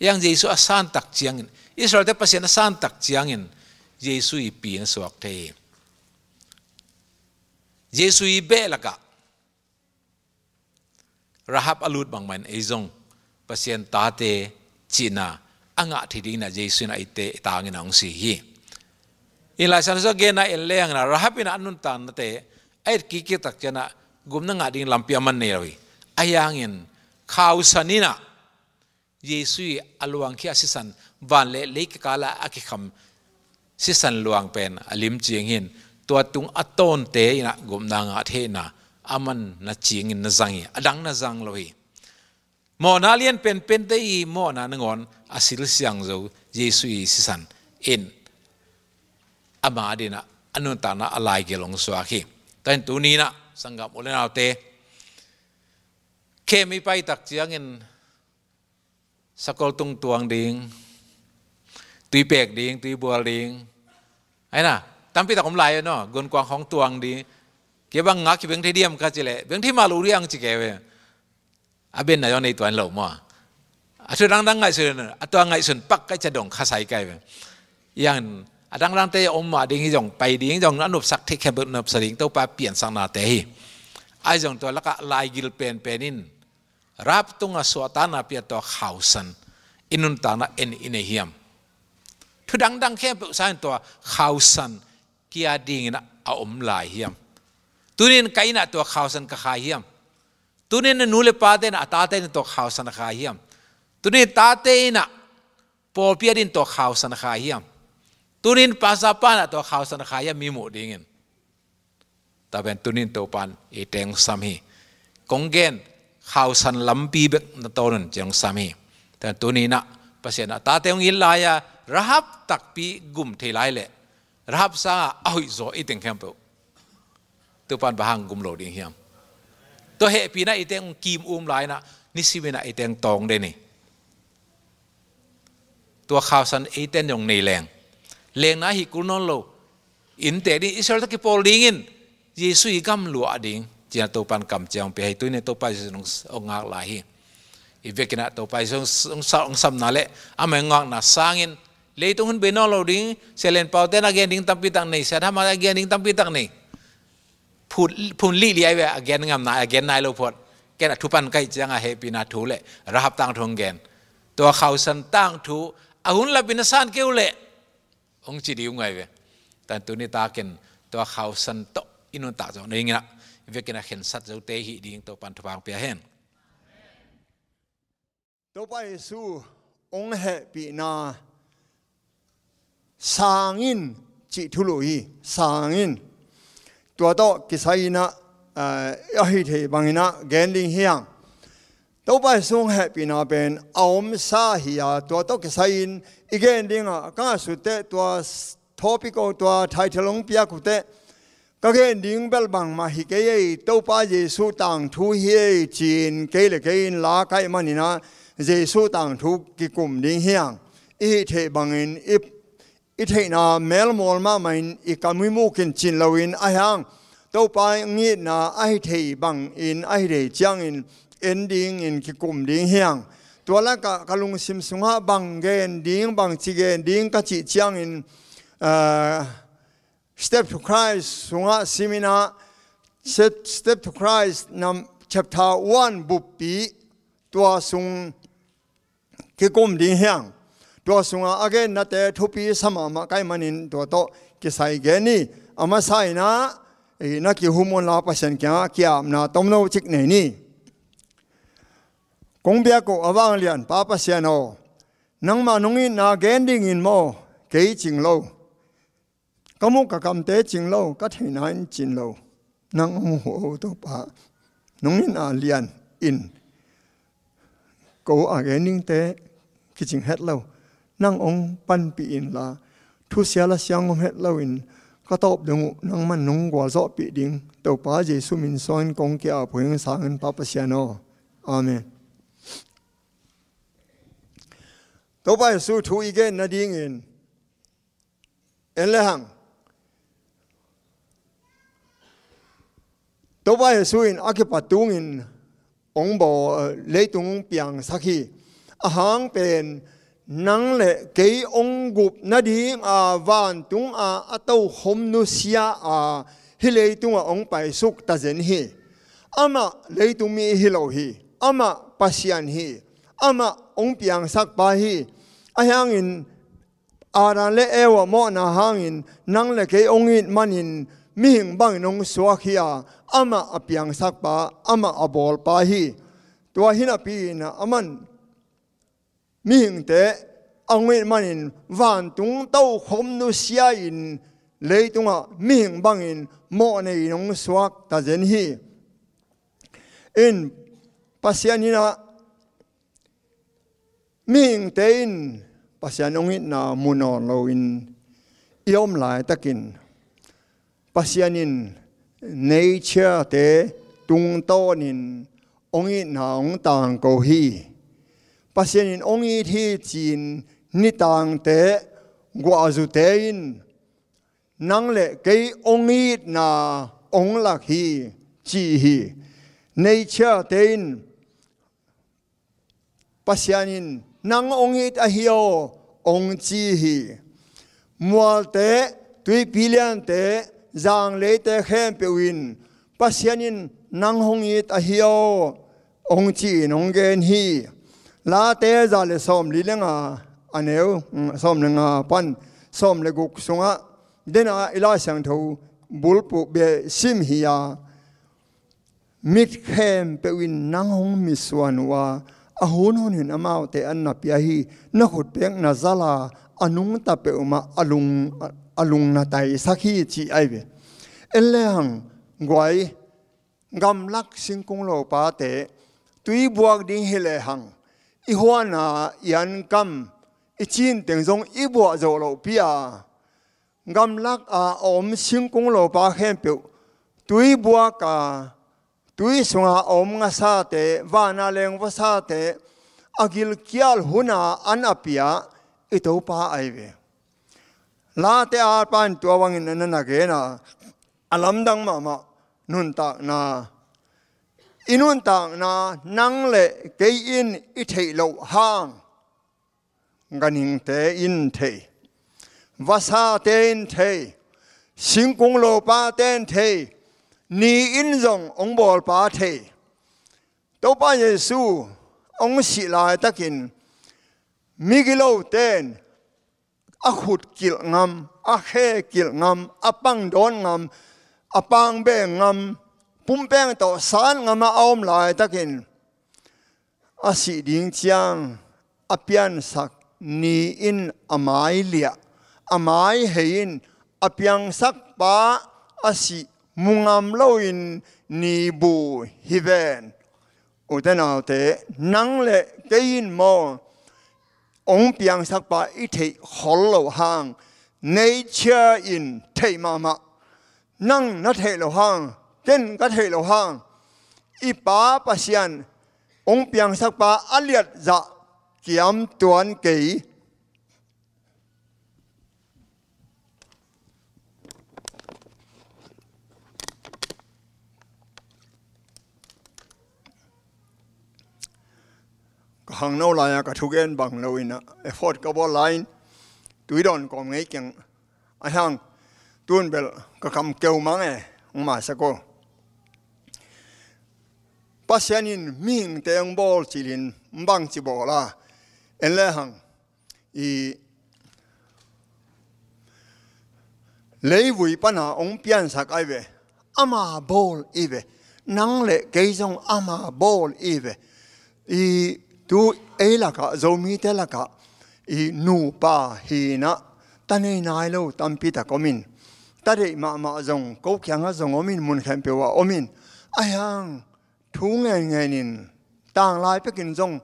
ยังเยซูสานตักเจียงอิสราเอลเปอร์เซ็นต์สานตักเจียงเยซูปีนสวกเทเยซูเบลกะระหับอลูดบางมันไอจงเปอร์เซ็นต์ตาเตจีน่าอ่างที่ดีนะเยซูน่ะไอเตตางินองสีฮีอินลาสันสกเกน่ะเอเลียงนะระหับอินะนุนตานนะเตไอกิตักเจนะกุมนังอาดิงลำเปียมันเนรวีอายังอินข่าวสันนะเยซูอลวงขี้อาศิสันวันเล็กกาลาอาคิคำศิสันลวงเป็นอลิมเจียงหินตัวตุงอัตโตนเตยนะกุมนางอาเทนะอามันนัดเจียงอินนัจังอดังนัจังเลยหมอนาเลียนเป็นเตยหมอนาหนึ่งอนอาศิลเสียงเจ้าเยซูศิสันอินอามาดีนะอนุตานะอะไรเกี่ยวลงสวาขีแต่ตัวนี้นะสังกัดอุเลนาเตเคมีไปตักเจียงอินสกอลตุงตวงดิงตุยเปกดิงตุยบัวดิงไอ้น่ะตั้มพี่ตะกมไหลเนาะกวนกวางของตวงดิเก็บบังงักเก็บเบงที่เดียมกันจิเล่เบงที่มาลูเรียงจิเกเวอาเบนนายในตัวนั้นหล่อมั่วอาชุดดังไงส่วนตัวไงส่วนปักก็จะดงข้าใส่ไก่ไปอย่างดังเตะอมมาดิงที่จงไปดิงจงนั้นนุบสักที่แค่นุบสลิงตัวไปเปลี่ยนสังนาเตะไอ้จงตัวแล้วก็ลายกิลเป็นนินรับตุงสวตานาเปียตัวข่าวสันอินุนตานาเอ็นอินเฮียมทุดังแค่เป็นสายตัวข่าวสันกียดิงนะเอาอมลายเฮียมตัวนี้ใครนะตัวข่าวสันก็ขายเฮียมตัวนี้นูเลปาเตนะตาเตนตัวข่าวสันขายเฮียมตัวนี้ตาเตนะปอเปียดินตัวข่าวสันขายเฮียมตัวนี้ภาษาปานะตัวข่าวสันขายเฮียมมีหมดดิ่งแต่เป็นตัวนี้ตัวปันเอเตงสามีกงเกนข่าวสันลำปีเบกนตัวนั้นจังสามีแต่ตัวนี้นะภาษานะตาเตงอิลลายะระหับตักปีกุมเทไลเล่ระหับซาเอาอิโซอีเตงแคมเปลตัวปันบางกุมโหลดิ่งเฮียมตัวเหตุปีนั้นอีเตงกีมไลนะนิสิเวนะอีเตงตองเดนี่ตัวข่าวสันอีเตงยงในแรงนะฮิกุนนโลอินเตนี่อิสราเอลตะกี้พอลิงินเยซูอีกัมลัวดิ่งจีนตัวปันกำเจียงไปให้ตัวนี้ตัวไปส่งองค์ลายอีเวกินะตัวไปส่งสัมนาเละอเมงอกนะสร้างอินเลยตัวหุ่นเบนอลดิ่งเซเลนเปาเตนะเกนดิ่งตั้มปีตังนี่เสด็จมาเกนดิ่งตั้มปีตังนี่พูดลี่ไอ้เวอเกนงามนาเกนนายโลพอดแกนทุปันใกล้จังเฮปีนาทูเละระหับตั้งทงเกนตัวเขาสันตั้งทูอาหุ่นละบินสานเกี่ยวเละองจีดีงไงเวแต่ตัวนี้ตาเกนตัวเขาสันโตอินุนตาจงนี่ไงนะเวกินะเห็นสัตว์เจ้าเตหิดิ่งตัวปันทุบางเปียเห็นตัวไปสู่องค์เฮปีนาสร้างอินจิทุลุยสร้างอินตัวโตกิสัยนะอหิเทบังอินะเกนดิงเฮียงตัวไปสู่เฮปีนาเป็นอมสาหิยาตัวโตกิสัยนอีเกนดิงอ่ะก็สุดเตตัวทอปิโกตัวไททลงเปียกุเตก็เกนดิ่งเบลบังมาฮิเกยตัวป้าเยซูต่างทูเฮจีนเกลเกนลาไกมันนี่นะเยซูต่างทูกิกุมดิ่งเฮียงอีเทบังอินอีเทน่าเมลมอลมามันอีกามิมุกินจินลาวินอายังตัวป้างี้นะไอเทบังอินไอเดจังอิน ending in ki kum ding hiang tua la ka lung sim sunga bang gen ding bang chi gen ding ka chi chiang in Step to Christ sunga seminar Step to Christ nam chapter 1 bupi tua sung ki kum ding hiang tua sunga again na te thupi sama ma kai manin tua to ki sai ge ni ama sai na na ki humon la pasen kya kya na tomno chik nei ni kong bia ko awang lian pa pasiano nang ma nungi na gending in mo ke ching lo kamu ka kam te ching lo ka thainan chin lo nang ho to pa nungi na lian in ko a gending te ki ching het lo nang ong pan pi in la thu sia la siang om het lo in ka top dong nang man nung gwa zo pi ding to pa jesu min son kong kya phung sang pa pasiano amen to ba su thu igen na ding in en le hang to ba su in akipatung in ong bo le tung piang sakhi a hang pen nang le ke ong gup na ding a van tung a atau hom nu sia a hi le tung a ong pai suk ta zen hi ama le tung mi hi lo hi ama pasian hi ama ong piang sak pa hi a hang in aran le ewa mo na hang in nang le ke ong in manin mi hing bang nong suak hi a ama a piang sak pa ama a bol pa hi tua hina pi na aman mi hing te ong in manin van tung tau khom nu sia in le tung a mi hing bang in mo nei nong suak ta zen hi in pasianina ming tein pasianong in na munon lo in iom lai takin pasianin nature te tung tonin ong in na ong tang ko hi pasianin ong i thi chin ni tang te gwa zu te in nang le ke ong i na ong lak hi chi hi nature te in pasianin nang ong it a hio ong chi hi mual te tui pilian te zang le te khem pe win pasianin nang hong it a hio ong chi nong gen hi la te za le som li lenga aneu som lenga pan som le guk sunga dena ila sang tho bulpu be sim hi ya mit khem pe win nang hong mi suan wa a hun hun hin amau te an na pia hi na khut pek na zala anung ta pe uma alung na tai sakhi chi ai ve eleng gwai gam lak sing kung lo pa te tui buak ding hele hang i huana yan kam i chin teng zong i bua zo lo pia gam lak a om sing kung lo pa khem pe tui buak ka tui sunga om nga sa te vana leng wa sa te agil kial huna an apia ito pa ai ve la te a pan tu awang in na ge na alam dang ma nun ta na inun ta na nang le ke in i thei lo hang ganing te in thei vasa te in thei singkung lo pa ten thei ni in zong ong bol pa thei to pa yesu ong si lai takin migilo ten a khut kil ngam a khe kil ngam a pang don ngam a pang be ngam pum peng to san ngam a om lai takin a si ding chiang a pian sak ni in amai lia amai hein a piang sak pa a si mungam lo in ni bu hiven utenau te nang le kein mo ong piang sak pa i thei hol lo hang nature in thei mama nang na thei lo hang ken ka thei lo hang i pa pasian ong piang sak pa aliat za kiam tuan kei hàng nô lại cả thu gen bằng lâu ina effort cả bộ line tụi đòn còn ngay chừng ai hàng tuôn bel cả cầm kêu mang mà sao cô pasianin ming teang bol chilin mbang chi bola en le hang i lấy vui pana ông pian sak ai về ama bol i về nang le cái dòng ama bol i về i tu ấy là cả zomi te là cả i nu pa hi na tani nai lo tam pi ta komin ta de ma dòng cố kyang a dòng omin mun khem pe wa omin ai hang thu ngày nín tang lai pe kin dòng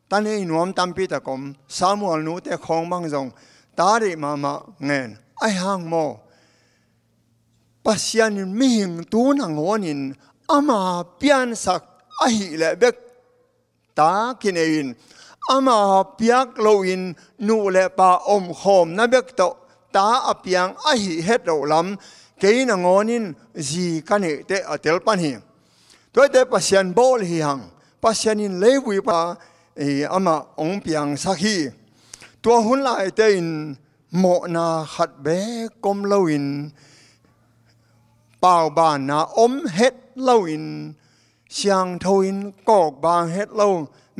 ta ne nuam tam pi ta kom samuel nu te khong bang dòng ta de ma ngen ai hang mo pasianin mi hing tu na ngonin ama pian sak a hi le bek ta kinein ama piak loin nu le pa om khom na bek to ta apiang a hi het ro lam ke na ngonin ji kane te atel pan hi toi te pasian bol hi hang pasianin lewi pa ama ong piang sakhi tua hun lai te in mo na khat be kom loin bao ban na het loin siang thoin kok bang het lo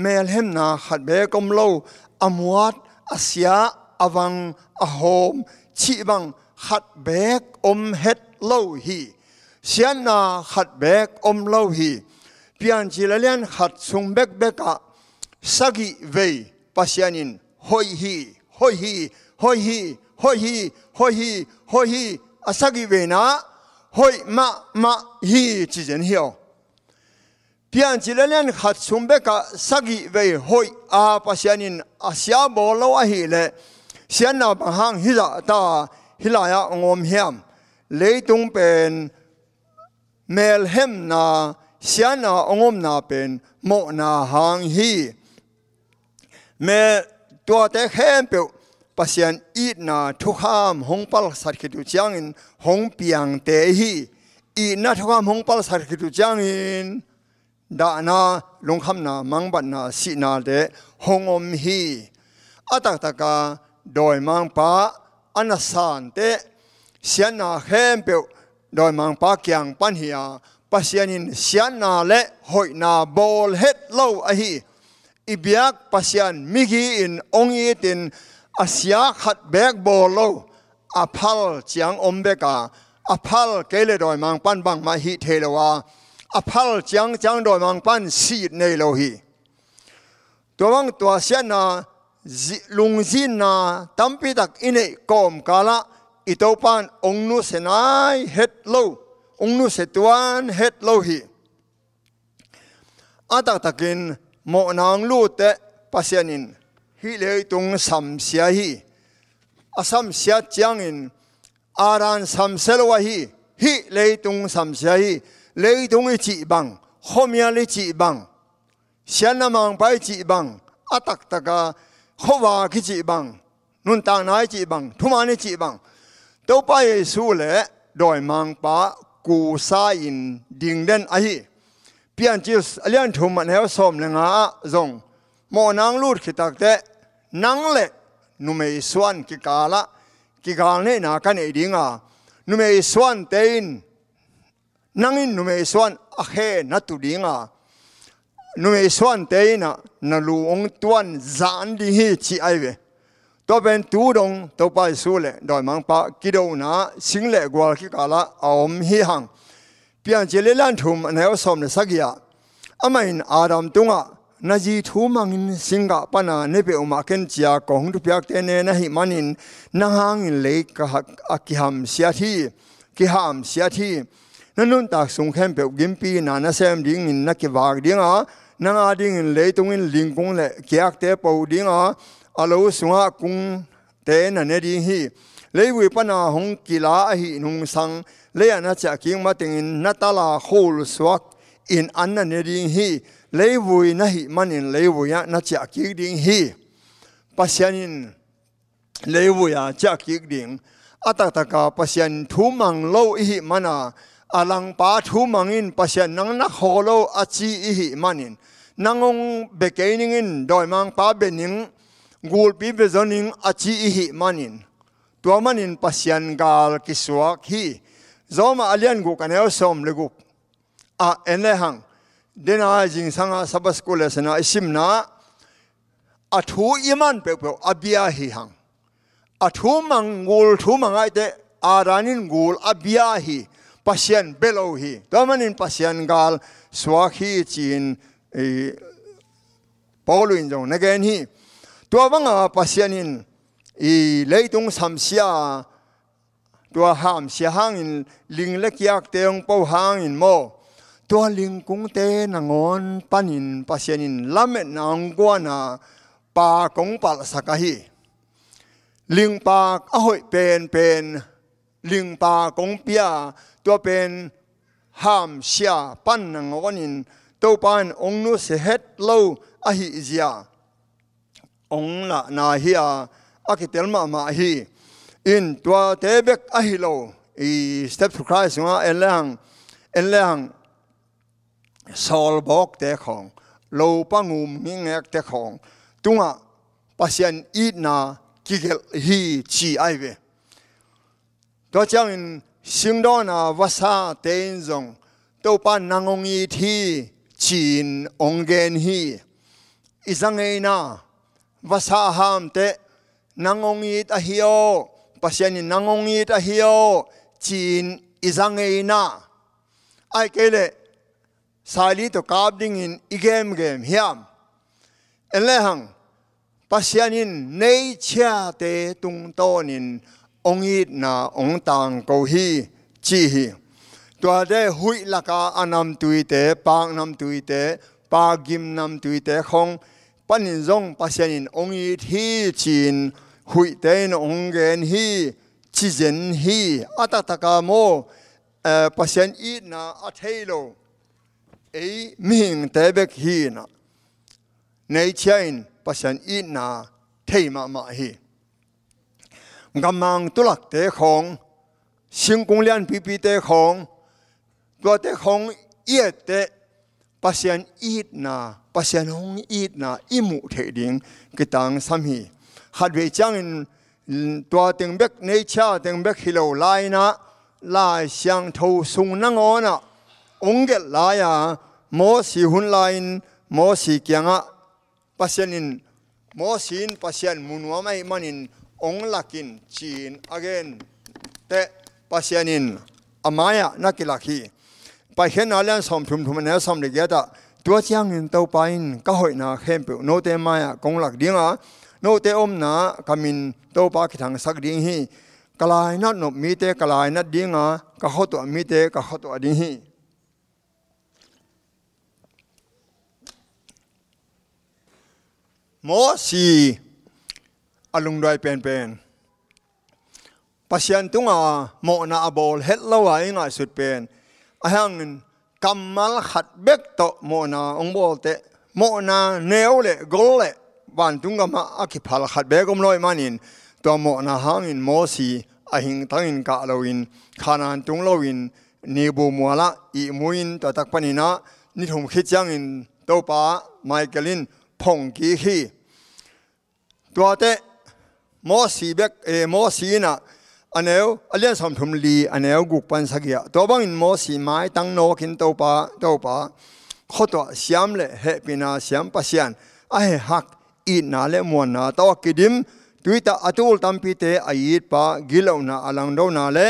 mel hem na khat be kom lo amwat asia awang ahom chi bang khat bek het lo hi sian na khat bek lo hi pian chi la lian khat sung bek beka sagi ve pasianin hoi hi asagi ve na hoi ma hi chi jen hiao pian chi la lian khat sung beka sagi ve hoi a pasianin asia bo lo a hi le sian na bang hang hi la ta hilaya ngom hiam leitung pen mel hem na sian na ongom na pen mo na hang hi me tua te khem pe pasian it na thukham hongpal sarkhitu changin hongpiang te hi i na thukham hongpal sarkhitu changin da na longkham na mangban na si na de hongom hi atak taka doi mang pa anasan te sian na khem pe doi mang pa kyang pan hiya pasianin sian na le hoi na bol het lo a hi ibiak pasian migi in ongi tin asia khat bek bol lo aphal chiang ombeka aphal kele doi mang pan bang ma hi thelewa aphal chiang doi mang pan si nei lo hi tawang tua sian na lungzin na tampi tak ine kom kala itopan ongnu senai het lo ongnu setuan het lo hi atak takin mo nang lu te pasianin hi le tung sam sia hi asam sia changin aran sam selwa hi le tung sam sia hi le tung chi bang khomia le chi bang sian mang pai chi bang atak taka khowa ki chi bang nun tang nai chi bang thumani chi bang to pa yesu le doi mang pa ku sa in ding den a hi pian chis alian thum man he som lenga zong mo nang lut khitak te nang le nu mei swan ki kala ki gal ne na kan e dinga nu mei swan tein nangin nu mei swan a khe na tu dinga nu mei swan teina na lu ong tuan zan di hi chi ai ve to ben tu dong to pa su le doi mang pa ki do na sing le gwal ki kala om hi hang pian che le lan thum an he som le sagia amain adam tunga na ji thu mangin singa pana ne pe uma ken chia kong tu piak te ne na hi manin na hang in le ka ki ham sia thi ki ham sia thi nanun tak sung khem pe gimpi na na sem ding in na ki wag ding a na nga ding in le tung in ling kong le kiak te po ding a alo sunga kung te na ne ding hi le wi pana hong kila a hi nung sang le ana cha king ma ting in natala khol swak in anna ne ding hi le wi na hi manin le wi ya na cha ki ding hi pasianin le wi ya cha ki ding atataka pasian thu mang lo hi mana alang pa thu mangin pasian nang na kholo achi hi manin nangong beginning doi mang pa bening gul pi bezoning achi hi manin tua manin pasian gal kiswak hi zoma alian gu kanel som legup a ene hang dena jing sanga sabas kule sana isimna athu iman pe pe abia hi hang athu mangul thu mangai te aranin gul abia hi pasian belo hi tua manin pasian gal swak hi chin Pauline jong again hi tua banga pasianin i leitung samsia tua ham sia hangin ling lekyak teong pau hangin mo tua ling kung te nangon panin pasianin lamet nang guana pa kong pal sakahi ling pa ahoy pen ling pa kong pia tua pen ham sia pan nangonin tau pan ong nu se het lo ahi zia ong na hia akitel ma hi in tua tebek ahi lo I step to Christ nga enlang sol bok te khong lo pangum ngek te khong tunga pasien it na kigel hi chi aive to chang in singdo na wasa ten zong to pan nangong I thi chin ongen hi izangei na vasa ham te nangongit ahio pasiani nangongit ahio chin izangei na ai kele sali to kabding in igem hiam elehang pasianin nei cha te tung tonin ongit na ong tang ko hi chi hi tua de hui laka anam tuite pang nam tuite pa gim nam tuite khong panin zong pasianin ongi thi chin hui te no ongen hi chi zen hi atataka mo pasian I na athelo ei ming te bek hi na nei chain pasian I na theima ma hi gamang tulak te khong singkung lian pi te khong tua te khong iet te pasian it na pasian hong it na imu the ding kitang samhi hadwe chang in tua teng bek nei cha teng bek hilo lai na la siang tho sung na ngona ongel la ya mo si hun lain mo si kyanga pasianin mo sin pasian munwa mai manin ong lakin chin again te pasianin amaya nakilakipai khen alian som thum na som le geta tua chiang in tau pain ka hoi na khem pe no te maya kong lak dinga no te om na kamin tau pa ki thang sak ding hi kalai na no mi te kalai na dinga ka hoto mi te ka hoto ding hi mo si alung doi pen pasian tunga mo na abol het lawa inga sut pen ahang kamal khat bek to mo na ong bol te mo na neu le gol le ban tunga ma akiphal khat bek om loi manin to mo na hangin mo si ahing tangin ka loin khanan tung loin ni bu muala I muin to tak panina ni thum khichang in to pa Michaelin phong ki hi to te mo si bek mo si na aneu alian som thum li aneu guk pan sagia to bang in mo si mai tang no kin to pa khoto siam le he pina siam pasian a he hak I na le mon na to kidim tuita atul tampi te ait pa gilo na alang do na le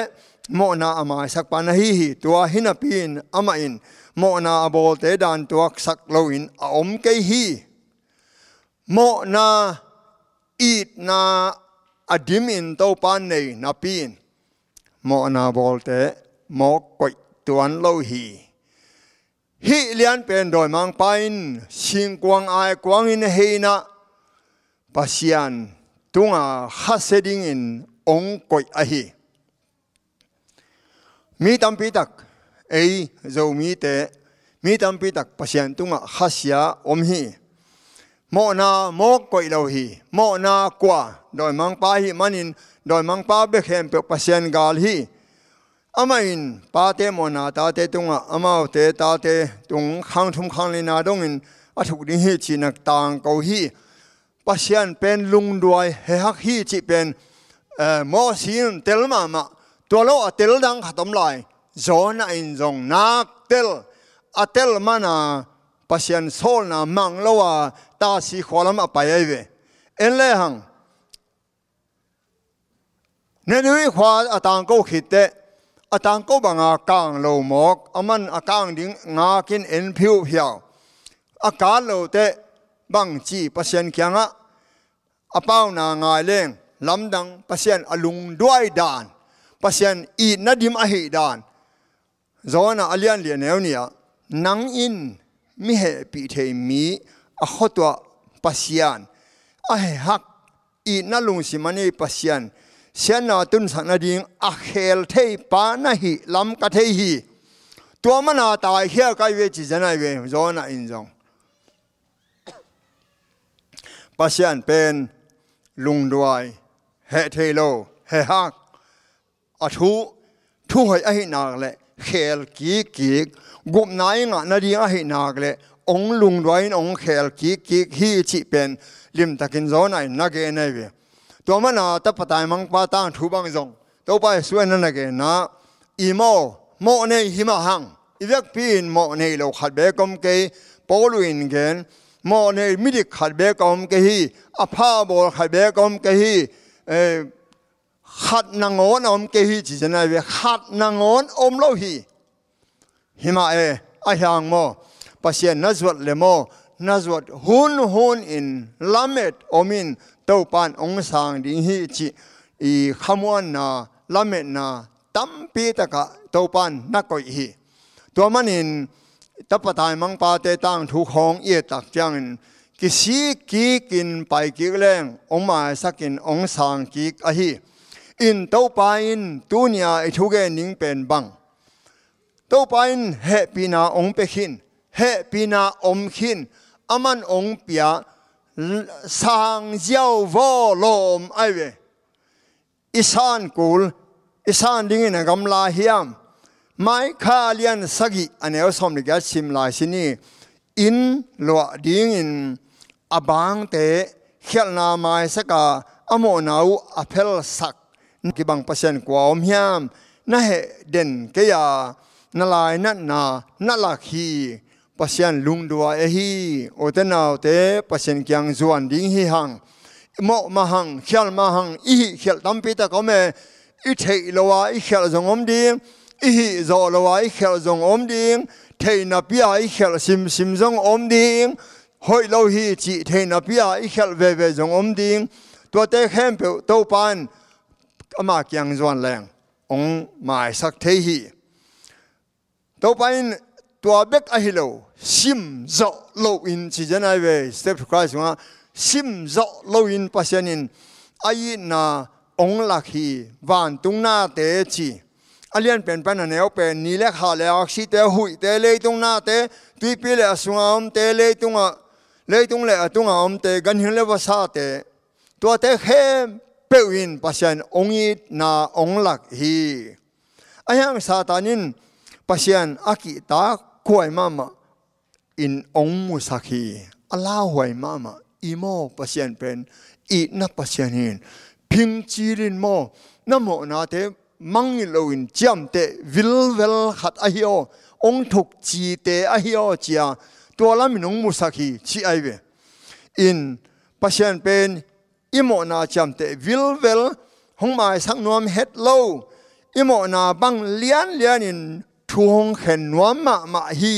mo na ama sak pa na hi tua hinapin ama in mo na abol te dan tuak sak lo in a om ke hi mo na it na adim in to pan nei na pin mo na bol te mo koi tuan lo hi lian pen doi mang pain sing kwang ai kwang in he na pasian tunga haseding in ong koi a hi mi tampi tak ei zo mi tampi tak pasian tunga hasia om hi mo na mo koi lo hi mo na kwa doi mang pa hi manin doi mang pa be khem pe pasian gal hi amain pa te mo na ta te tunga amau te ta te tung khang thum khang le na dong in a thuk ding hi chi nak tang ko hi pasian pen lung duai he hak hi chi pen mo sin tel ma to lo a tel dang khatom lai zona in zong nak tel a tel mana pasian sol na mang lo wa ta si kholam a pai ve en le hang ne nui khwa atang ko khite atang ko banga kang lo mok aman akang ding nga kin en phiu hiao aka lo te bang chi pasien kyanga apau na ngai leng lamdang pasien alung duai dan pasien I nadim a hi dan zona alian lian nia nang in mi he pi the mi a khotwa pasien a he hak I na lung simani pasien sian na tun sang na ding a khel thei pa na hi lam ka thei hi to mana tai hia kai ve chi jana ve zona in zong pasian pen lung duai he thei lo he hak a thu hoi a hi nak le khel ki gup nai nga na ding a hi nak le ong lung duai ong khel ki hi chi pen lim takin zona in na ge nei ve to mana ta patai mang pa tang thu bang zong to pa suan na ge na I mo nei hi ma hang I vek pin mo nei lo khat be kom ke poluin gen mo nei mi dik khat be kom ke hi a pha bol khat be kom ke hi khat na ngon om ke hi chi jana ve khat na ngon om lo hi ma a hyang mo pasien nazwat le mo nazwat hun in lamet omin tau pan ong sang ding hi chi I khamwan na lamet na tampi taka tau pan na koi hi to manin tapatai mang pa te tang thu khong ye tak chang ki si ki kin pai ki leng ong ma sakin ong sang ki a hi in tau pa in tunia I thu ge ning pen bang tau pa in he pina ong pe khin he pina om khin aman ong pia sang jiao vo lom ai ve isan kul isan ding in gam la hiam mai kha lian sagi anel som ni ga sim lai sini in lo ding in abang te khel na mai saka amo nau apel sak ki bang pasien kwa om hiam na he den ke ya na lai na la khi pasien lung dua hi o te nau te pasien kyang zuan ding hi hang mo ma hang khel ma hang I khel tampi ta ko me I thei lo wa I khel zong om ding I zo lo wa I khel zong om ding thei na pia I khel sim zong om ding hoi lo hi chi thei na pia I khel ve zong om ding to te khem pe to pan ama kyang zuan leng ong mai sak thei hi to pan tua bek a hi lo sim zo lo in chi jana ve step to Christ nga sim zo lo in pasianin ai na ong lakhi van tung na te chi alian pen pan aneo pen ni le kha le aksi te hui te le tung na te tui pi le asunga om te le tung le atunga om te gan hin le wa sa te to te khem pe win pasian ong I na ong lak hi ayang satanin pasian aki ta khoi mama in ong musaki ala hoi mama imo pasien pen I na pasien hin ping chirin mo namo na te mangi lo in jam te vil khat a hio ong thuk chi te a hio chia to la min ong musaki chi ai ve in pasien pen imo na jam te vil hong mai sang nuam het lo imo na bang lian in thu hong khen nuam ma hi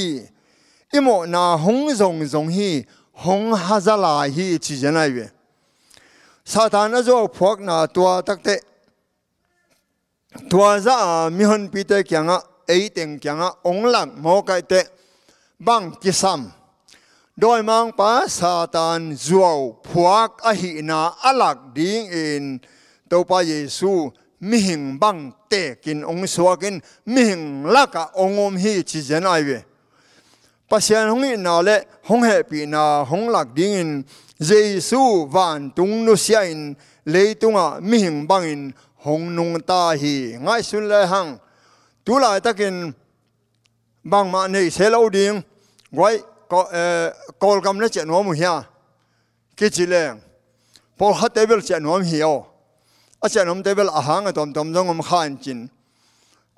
imo na hong zong hi hong hazala hi chi janai ve satan azo phok na tua takte tua za mi hon pi te kyanga ei teng kyanga ong lang mo kai te bang kisam doi mang pa satan zuo phok a hi na alak ding in to pa Yesu mi hing bang te kin ong suakin mi hing laka ongom hi chi janai ve pasian hong na le hong he pi na hong lak ding in Jesu van tung nu sia in le tunga mi hing bang in hong nung ta hi ngai sun le hang tu lai takin bang ma nei se lo ding wai call gam nó chạy nó mù hia cái gì lên Paul hát table chạy nó hiểu chạy nó table hang tôm tôm giống ông khan chín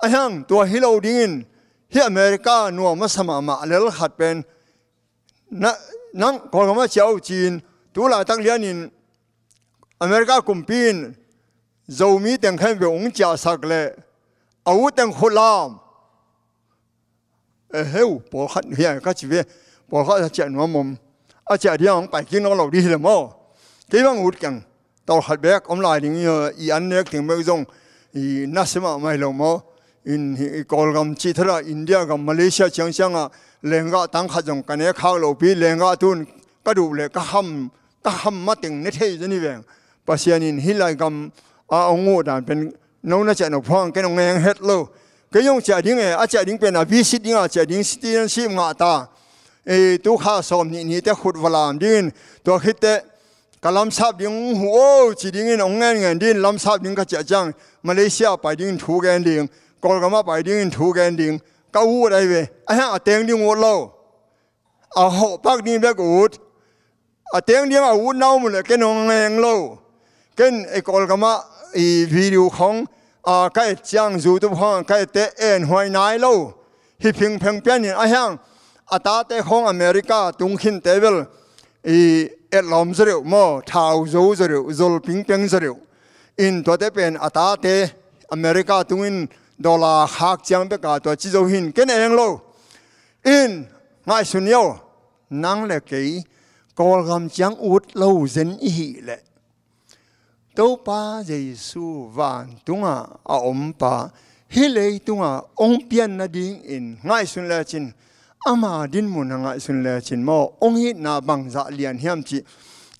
hang tua hello dingin hi America nuo mà sama mà lel hat pen nang call gam chào chín tu lại tăng liên in America kumpin dầu mi tiếng khen về ông cha sắc lệ ấu tiếng khổ làm heo Paul hát hiện các chị về Paul hát chạy nó mồm chạy đi ông phải kinh nó lâu đi làm mò cái bang út càng tàu hạt bé ông lại những ý anh ấy tiếng mấy dòng ý nasema mai lâu mò in call gam chỉ thà India gam Malaysia chẳng chẳng à lenga tăng khát dòng cái này khao lâu pi lenga tuôn cái đủ lệ cái ham mất tiếng nét hay như vậy bác sĩ anh hi lại gam ông ngô đàn bên nấu nó chạy nó phong cái nó nghe hết lâu cái dòng chạy đi nghe chạy đi bên visit đi chạy đi citizenship ngã ta tu khá sớm nhỉ te khut vào làm đi tu khít te cái làm sáp đi chỉ đi ông nghe đi làm sáp đi cái chạy chăng Malaysia phải đi thu cái đi còn cái mà phải đi thu cái đi cái u đây về tiếng đi ngồi lâu họ bác đi bé út tiếng đi u nấu một cái nó nghe lâu cái còn cái mà video không cái chăng dù tu phong cái te en hoài nai lâu hi phình bên này ta te không America tung hin table lom zero mo thao zo zero zol ping zero in to te pen ta te America tung in dollar hak chang be ka to chi zo hin ken eng lo in ngai sun yo nang le ke kol gam chang ut lo zen hi le to pa Jesu van tunga om pa hi le tunga ong pian na ding in ngai sun le chin ama din mun nga sun le chin mo ong hi na bang za lian hiam chi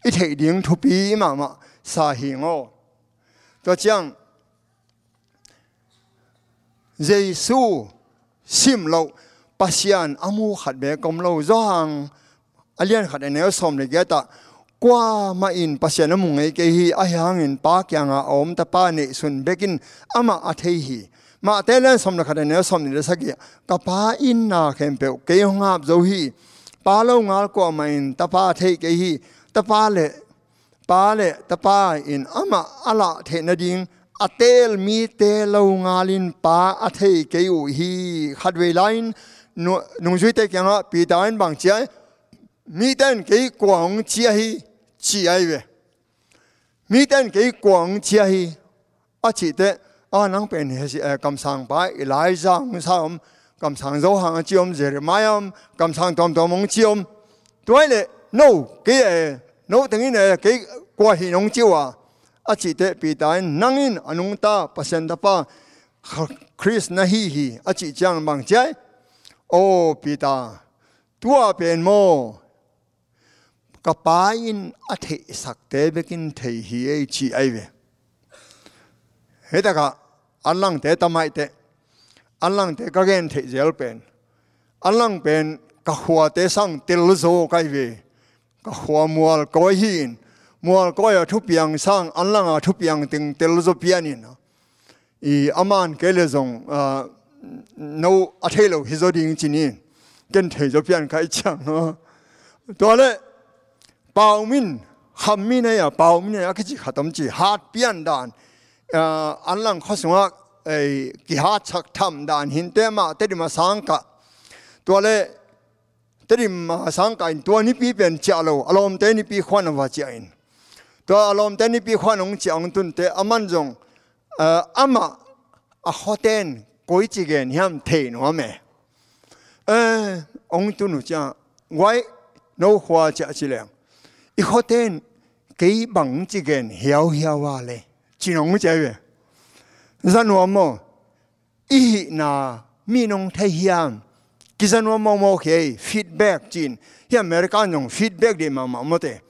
I thei ding thu pi ma sa hi ngo to chang Jesu sim lo pasian amu khat be kom lo zo hang alian khat ne som le ge ta qua ma in pasian amu ngai ke hi a hang in pa kya nga om ta pa ne sun bekin ama a thei hi ma telen som na khat ne som ni le saki ka pa in na khem pe ke ngap zo hi pa lo ngal ko ma in ta pa thei ke hi ta pa le ta pa in ama ala the na ding atel mi te lo ngalin pa a thei ke u hi khat we line nung zui te kyang pi dain bang chia mi ten ke kwang chia hi chi ai we mi ten ke kwang chia hi a chi te a nang pen he si kam sang pa Elijah ng sam kam sang zo hang chiom Jeremiah kam sang tom mong chiom toy le no ke no tengin ke kwa hi nong chiwa a chi te pi dain nangin anung ta pasen da pa Chris na hi a chi chang bang chai o pita tua pen mo kapain a the sak te bekin thei hi e chi ai ve heta ka anlang te tamai te anlang te ka gen thei zel pen anlang pen ka khwa te sang til zo kai ve ka khwa mual ko hin mual ko ya thu piang sang anlang a thu piang ting til zo pianin I aman ke le zong no a thelo hi zo ding chini ken thei zo pian kai chang to le pau min ham min ya pau min ya ki khatam chi hat pian dan an lang khosunga ki hat chak tham dan hin te ma te ma sang ka to le te ma sang ka in to ni pi pen cha lo alom te ni pi khwan wa cha in to alom te ni pi khwan ong chang tun te aman zong ama a hoten koi chi gen hiam the no me ong tu nu cha wai no hua cha chi leng I hoten ke bang chi gen hiao wa le chi nong cha we zan no mo I na mi nong thai hiam ki zan no mo ke feedback chin hi American nong feedback de ma mo te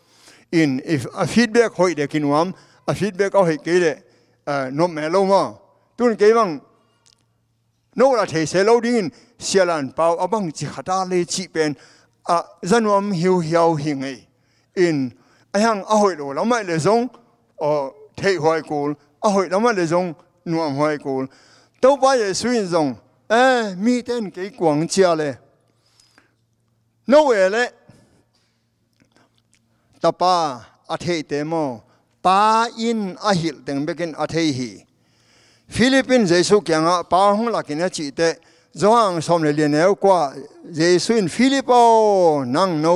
in if a feedback hoi de kinwam a feedback au he ke le no me lo mo tun ke bang no la the se lo ding sialan pau abang chi khata le chi pen a zanwam hiao hing ei in ahang a hoi lo lamai le zong o thei hoi kul a hoi lamai le zong nuam hoi kul to ba ye suin zong mi ten ke kwang chia le no ele tapa athei temo pa in ahil teng bekin athei hi Philippines Jesu kyanga pa hong lakina chi te zoang som le lianeu kwa Jesu in Philippo nang no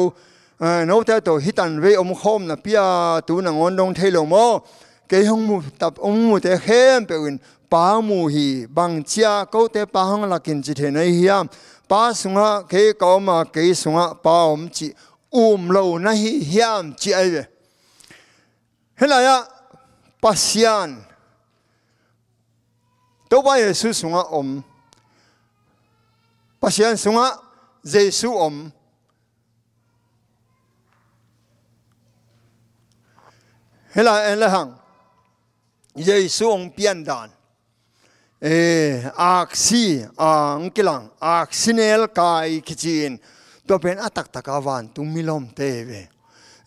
no ta to hitan ve khom na pia tu na ngon dong thelo mo ke hong mu tap mu te khem pe win pa mu hi bang chia ko te pa hong lakin chi the nei hiam pa sunga ke ko ma ke sunga pa chi lo na hi hiam chi ai ve helaya pasian to ba Yesu sunga pasian sunga Jesu helai en la hang Jesu pian dan aksi ang kilang aksinel kai kichin to pen atak takawan tung milom teve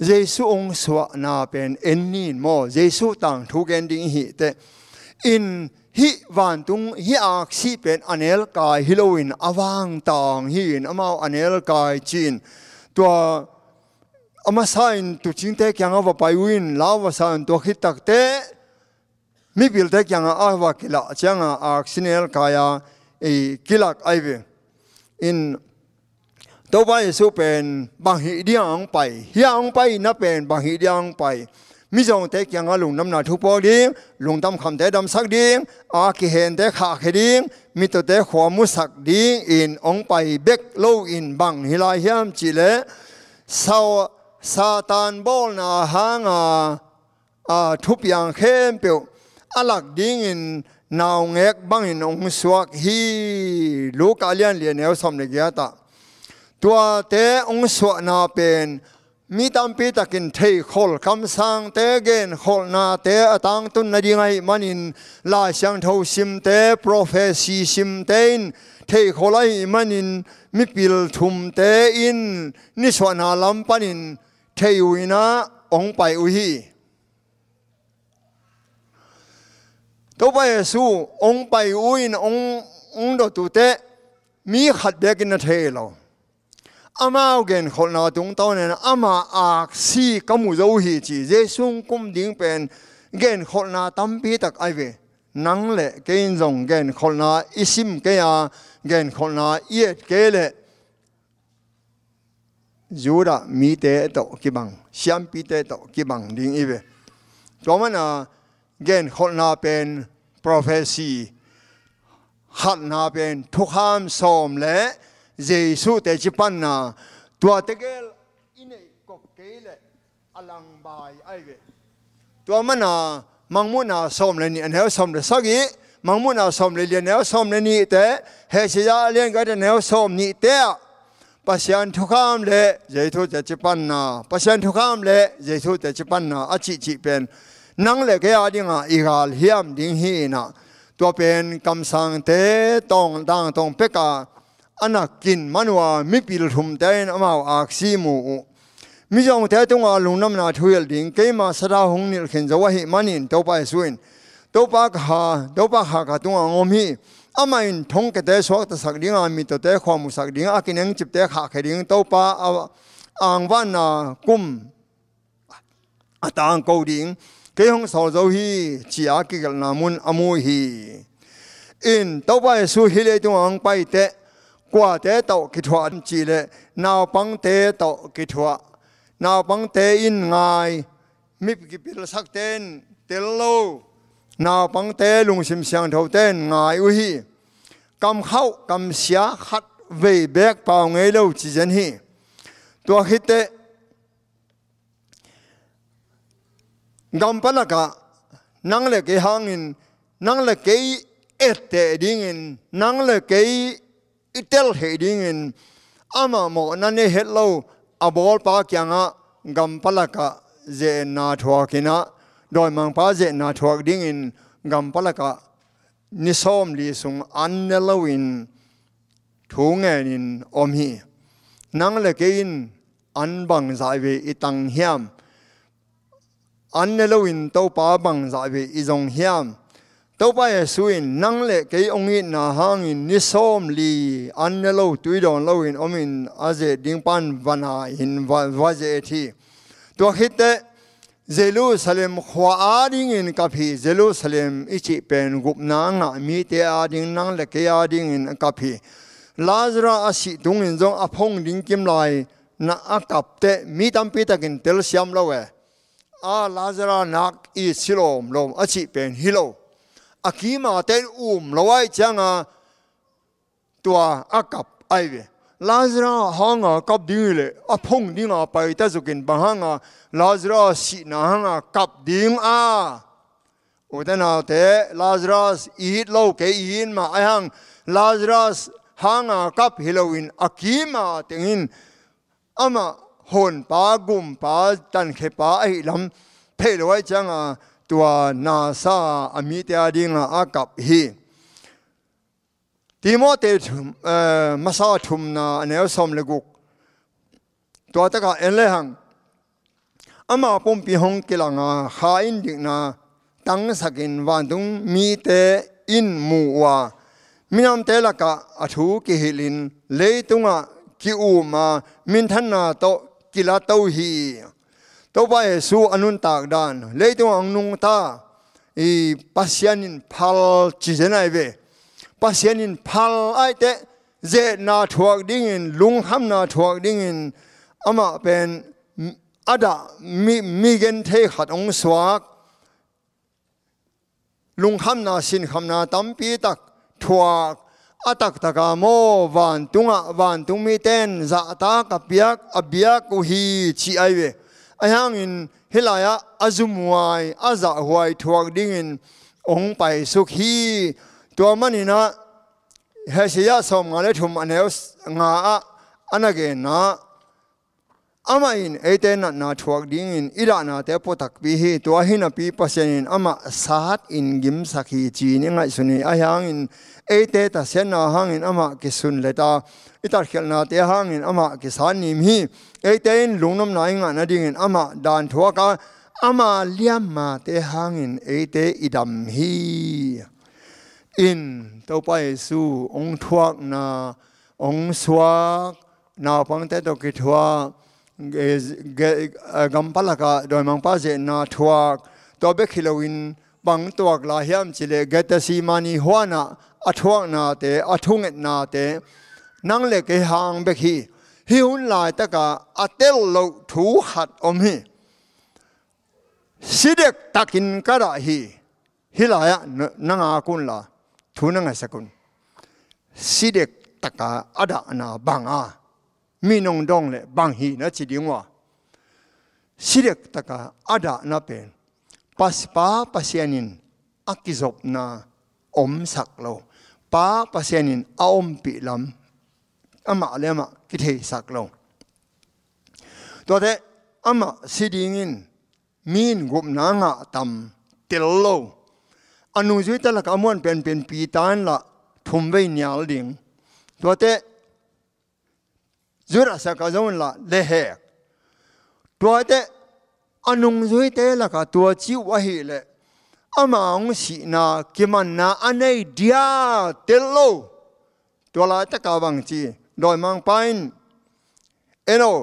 Jesu swa na pen ennin mo Jesu tang thu gen ding hi te in hi van tung hi aksi pen anel kai Halloween awang tang hin amao anel kai chin to ama sain tu ching te kyang ava pai win lawa san to khit tak te mi bil te kyang ava kila changa aksinel kaya kilak aive in to ba Yesu pen bang hi diang pai hiang pai na pen bang hi diang pai mi jong te kyang lung nam na thu po ding lung tam kham te dam sak ding a ki hen te kha khe ding mi to te khwa mu sak ding in ong pai bek lo in bang hilai hiam chi le sao Satan bol na hanga thup yang khem pe alak ding in naw ngek bang in ong suak hi lokalian lian neu som le gya ta tua te ong suak na pen mi tam pi takin thei khol kam sang te gen khol na te atang tun na dingai manin la siang tho sim te prophecy sim te thei kholai manin mi pil thum te in ni swana lam panin thei uina ong pai uhi to ba Yesu ong pai uin ong do tu te mi khat bekin na thei lo ama gen kholna tung taw ne ama ak si kamu zo hi chi Jesu kum ding pen gen kholna tampi tak ai ve nang le kein zong gen kholna isim ke ya gen kholna yet ke le Juda mi te to ki bang siam pi te to ki bang ding ive to mana gen kholna pen prophecy khat na pen thukham som le Jesu te chi pan na tua te gel ine kok ke le alang bai ai ve to mana mangmuna som le ni an he som le sagi mangmuna som le lian ne som le ni te he sia lian ga de ne som ni te pasian thukam le Jesu te chi pan na pasian thukam le Jesu te chi pan na achi chi pen nang le ke a dinga igal hiam ding hi na to pen kam sang te tong dang tong peka anakin manwa mi pil thum ten amao aksi mu mi jong te tunga lungnam na thuel ding ke ma sada hong nil khen zawa hi manin to pa suin to pa ka tunga ngom hi amain thong ke te so ta sak ding ami to te khom sak ding akineng chip te kha khe ding to pa ang van na kum atang ko ding ke hong so zo hi chia ki gal na mun amu hi in to pa su hi le tunga ang pai te qua te tàu kỹ thuật chỉ lệ nào bằng te tàu kỹ thuật nào bằng te in ngài mi kỹ thuật sắc tên tel lâu nào bằng te lùng sim xiang thâu tên ngài uhi cầm khâu cầm xia khát về bẹc bao ngày lâu chỉ dân hi tua hít te gam palaka nang le cái hangin nang le cái ete dingin nang le cái itel heading in ama mo nane hello abol pa kyanga gam palaka je na thwakina doi mang pa je na thwak ding in gam palaka nisom li sung annelowin thungen in omhi nang le kein an bang zai ve itang hiam annelowin to pa bang zai ve izong hiam tàu bay suin nang lệ cái ông in na hang in nisom li an lâu tuổi đòn lâu in ông in aze ding pan vana in vaze thi tua khít te Jerusalem khwa ading in kapi Jerusalem ichi pen gup na nga mi te ading nang le ke ading in kapi Lazarus asi tung in jong apong ding kim lai na akap te mi tam pi takin tel siam lo we a Lazarus nak i silom lom achi pen hilo akima ten lowai changa tua akap aive Lazarus hanga kap ding le apong ding a pai ta zukin bahanga Lazarus si na hanga kap ding a udana te Lazarus eat lo ke in ma ayang Lazarus hanga kap Halloween akima tengin ama hon pa gum pa tan khe pa ai lam phe lowai changa tua na sa amite adinga akap hi Timote masa thum na anel som leguk tua taka enlehang ama pompi hong kilanga khain dingna tang sakin wandung mi te in muwa minam te laka athu ki hilin leitunga ki uma min thanna to kila to hi to ba su anun tak dan leitung ang nung ta I pasyanin phal chizenai ve pasyanin phal ai te ze na thuak dingin lungham na thuak dingin ama pen ada mi gen the khat ong swak lungham na sin kham na tampi tak thuak atak taka mo van tung mi ten za ta kapiak abiak u hi chi ai ve ayang in hilaya azumwai aza huai thuak dingin ong pai suk hi to manina hesiya som ngale thum aneus nga anage na ama in eten na thuak dingin ira na te potak bi hi to hina pi pasen ama sat in gim sakhi chi ni ngai suni ayang in ete ta sen na hangin ama kisun leta itar khelna te hangin ama kisan nim hi etein lungnom na inga na dingin ama dan thuaka ama liamma te hangin ete idam hi in to pai su ong thuak na ong swak na pang te to ki thua gampalaka doi mang pa je na thuak to be khilowin bang tuak la hiam chile getasi mani huana athuak na te athunget na te nang le ke hang be hi hiun lai taka atel lo thu hat om hi sidek takin kara hi hilaya nanga kun la thu nanga sakun sidek taka ada na banga minong dong le bang hi na chi dingwa sidek taka ada na pen paspa pasyanin akizop na om saklo pa pasyanin aom pi lam ama lema kithe saklo to de ama sidingin min gum na nga tam tello anu jui ta la ka mon pen pi tan la thum ve nyal ding to te zura sa ka zon la le he to te anung jui te la ka to chi wa hi le ama ong si na kiman na anei dia tello to la ta ka bang chi doi mang pain eno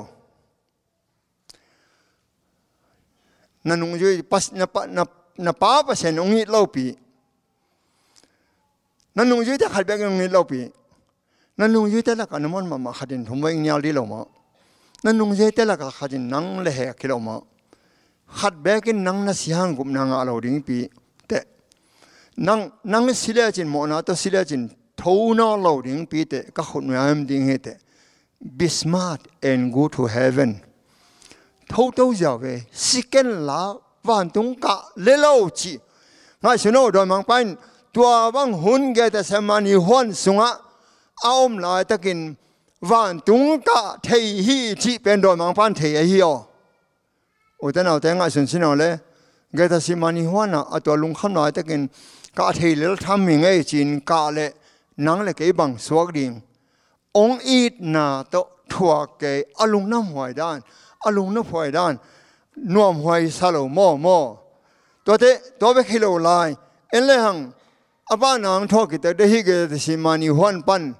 nanung jui pas na pa pa sen ong it lo pi nanung jui ta khat bek ong it lo pi nanung jui ta la ka namon mama khatin thum weng nyal di lo ma nanung jui ta la ka khatin nang le he ki lo ma khat bekin nang na siang gup nang a lo ding pi te nang sile chin mo na to sile chin tho na lo ding pi te ka khut ngam ding he te be smart and go to heaven tho to ja ve siken la van tung ka le lo chi ngai sino do mang pain tua bang hun ge ta samani hon sunga aom la takin van tung ka thei hi chi pen do mang pan thei hi o utan te nga sun sino le ge ta simani hona atwa lung kham la takin ka thei le tham mi ngai chin ka le nang le ke bang suak ding ong it na to thua ke alung nam hoi dan alung na hoi dan nuam hoi salo mo to te to be khilo lai en le hang ba nàng thua cái đấy hi cái gì mà ni hoan pan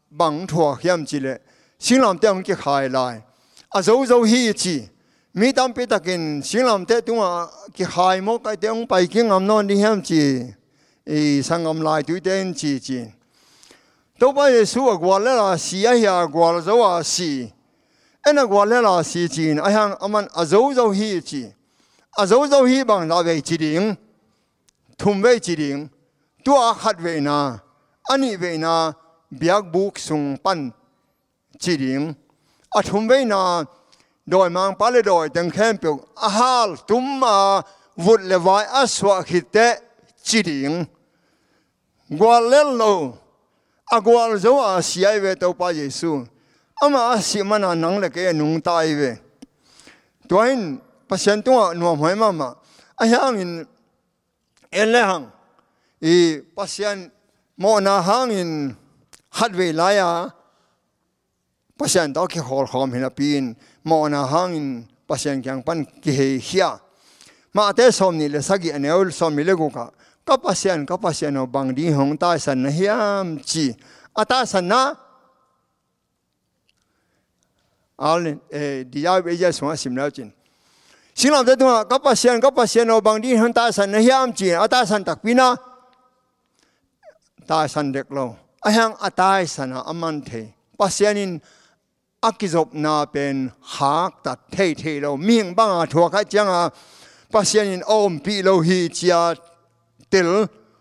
bằng thua hiểm chỉ lệ sinh làm tiếng cái khai lại dấu dấu hi chỉ mi tam pe takin sinh làm thế tung cái khai một cái tiếng bài kinh ngầm non đi hiểm chỉ sang ngầm lại tuổi tên chỉ đâu bao giờ số qua là xì ai à qua là dấu à xì anh à qua là xì chỉ ai hàng aman dấu dấu hi chỉ dấu dấu hi bằng là về chỉ điểm thùng về chỉ điểm tua hạt về na anh về na biak buk sung pan chỉ điểm thùng về na đòi mang pa le đòi từng khem biểu hal tum vụt le vai aswa khite chỉ điểm qua lên lâu qua dấu xì ai về tàu pa Giêsu ama xì mà năng lực cái nung tai về tuổi pasien tua nuam hoi mama ayang in elehang pasien mo na hangin hat ve laya pasien đó cái hol khom hina pin mo na hangin pasien kyang pan ki he hia ma te som ni le sagi aneul som mi le go ka pasien no bang di hong ta san hiam chi ata san na alin dia be ja so sim lao chin sinh làm thế thôi các pasien ở bằng đi hơn ta san hiam chỉ ta san đặc pina ta san được lâu ai hang ta san aman thế pasienin akizop na pen hak ta thế lâu miệng bang thua cái chăng pasienin ôm pi lâu hi chia tel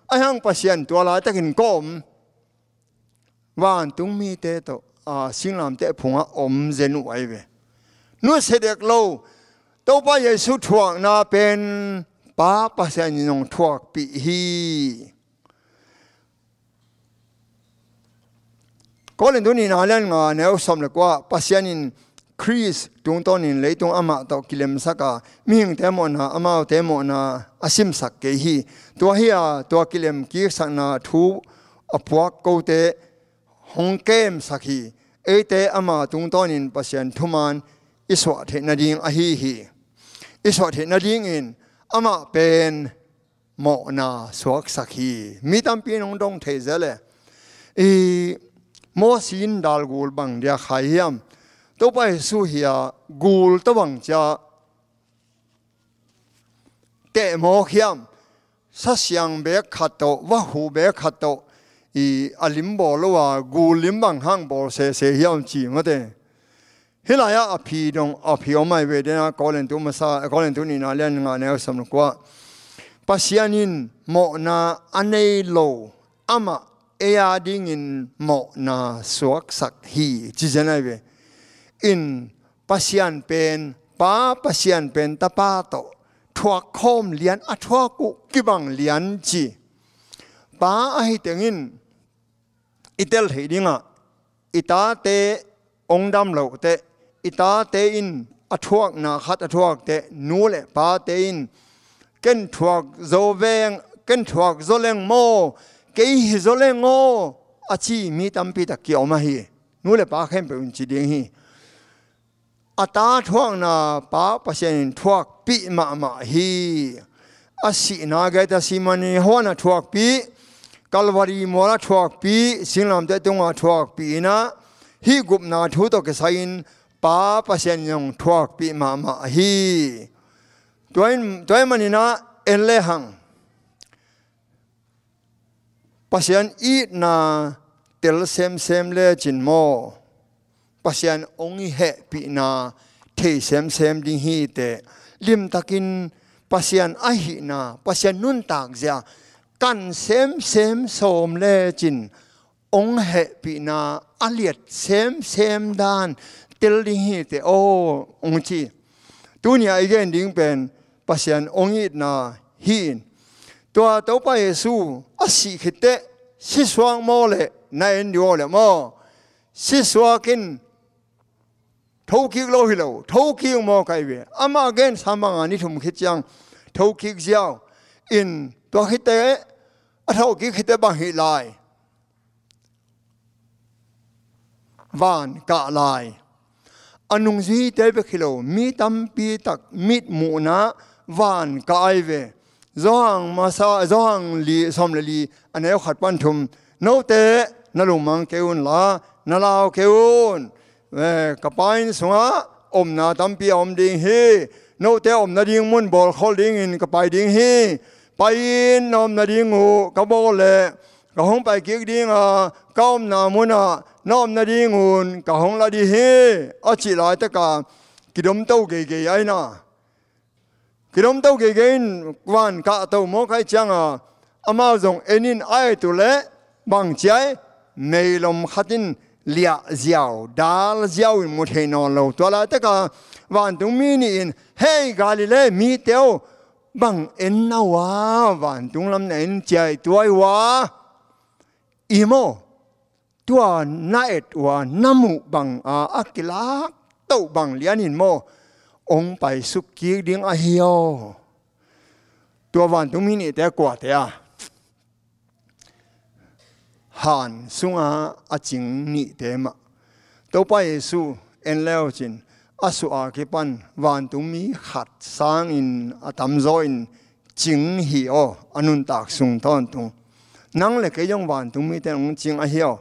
ai hang pasien tua la takin kom van tung mi te to sinh làm thế phung ôm zen uai về nuôi sẽ được lâu đâu bao giờ số thuộc na bên ba pasien nông thuộc bị hi có lần đó ni na lên ngà nếu xong được qua pasien Chris tung tôn in lấy tung ama tàu kilem saka miếng thế mòn na ama thế mòn na asim sak cái hi tua hi tua kilem kia sang na thu apuak câu te hong kem sak hi ấy te ama tung tôn in pasien thuman iswa the na ding hi iswa the na ding in ama pen mo na suak sakhi mi tam pi nong dong the zale mo sin dal gul bang dia khayam to pai su hia gul to bang cha te mo khiam sa siang be khato wa hu be khato alim bo lo wa gul lim bang hang bo se hiam chi ngate hilaya api dong api omai ve dena kolen tu masa kolen tu ni na len nga ne sam kwa pasianin mo na anei lo ama ea ding in mo na suak sak hi chi janai ve in pasian pen ta pa to thuak khom lian a thuak ku kibang lian chi pa a hi tengin itel heidinga ita te ongdam lo te ita te in athuak na khat athuak te nu le pa te in ken thuak zo veng ken thuak zo leng mo ke hi zo leng ngo achi mi tampi ta ki oma hi nu le pa khem pe un chi ding hi ata thuak na pa pasien thuak pi ma hi asi na ga ta simani hona thuak pi kalvari mora thuak pi singlam te tunga thuak pi na hi gup na thu to ke sain pa pasien yong thuak pi ma hi toy manina enle hang pasien i na tel sem le chin mo pasien ongi he pi na the sem ding hi te lim takin pasien a hi na pasien nun tak ja kan sem som le chin ong he pi na aliat sem dan tel ding hi te o ong chi tunia again ding pen pasien ong it na hin tua to pa Yesu asi khite si swang mo le na en dio le mo si swakin thâu kiek lo hi lo thâu kiek mo kai ve ama again samang ani thum khit chang thâu kiek jiao in to khite a thâu kiek khite bang hi lai van ka lai anung zi te be khilo mi tam pi tak mit mu na van ka ai ve zohang masa zohang li som le li ane khat pan thum no te na lumang keun la na lao keun ve kapain sunga om na tampi om ding hi no te om na ding mun bol khol ding in kapai ding hi pain om na ding u ka bol le ka hong pai ki ding a kaum na mun a nom na ding un ka hong la di hi a chi lai ta ka kidom tau ge ge ai na kidom tau ge ge in wan ka tau mo khai chang a ama zong enin ai tu le bang chai mei lom khatin lia ziao dal ziao in mu the no lo to la ta ka wan tung mi ni in hey galile mi teo bang en na wa wan tung lam na en chai tuai wa imo tua naet wa namu bang a akila tau bang lianin mo ong pai suk ki ding a hiao tua wan tung mi ni te kwa te a han sunga a ching ni te ma to pa yesu en leo chin asu a ke pan wan tung mi khat sang in atam zo in ching hi o anun tak sung ton tung nang le ke yong wan tung mi te ong ching a hiao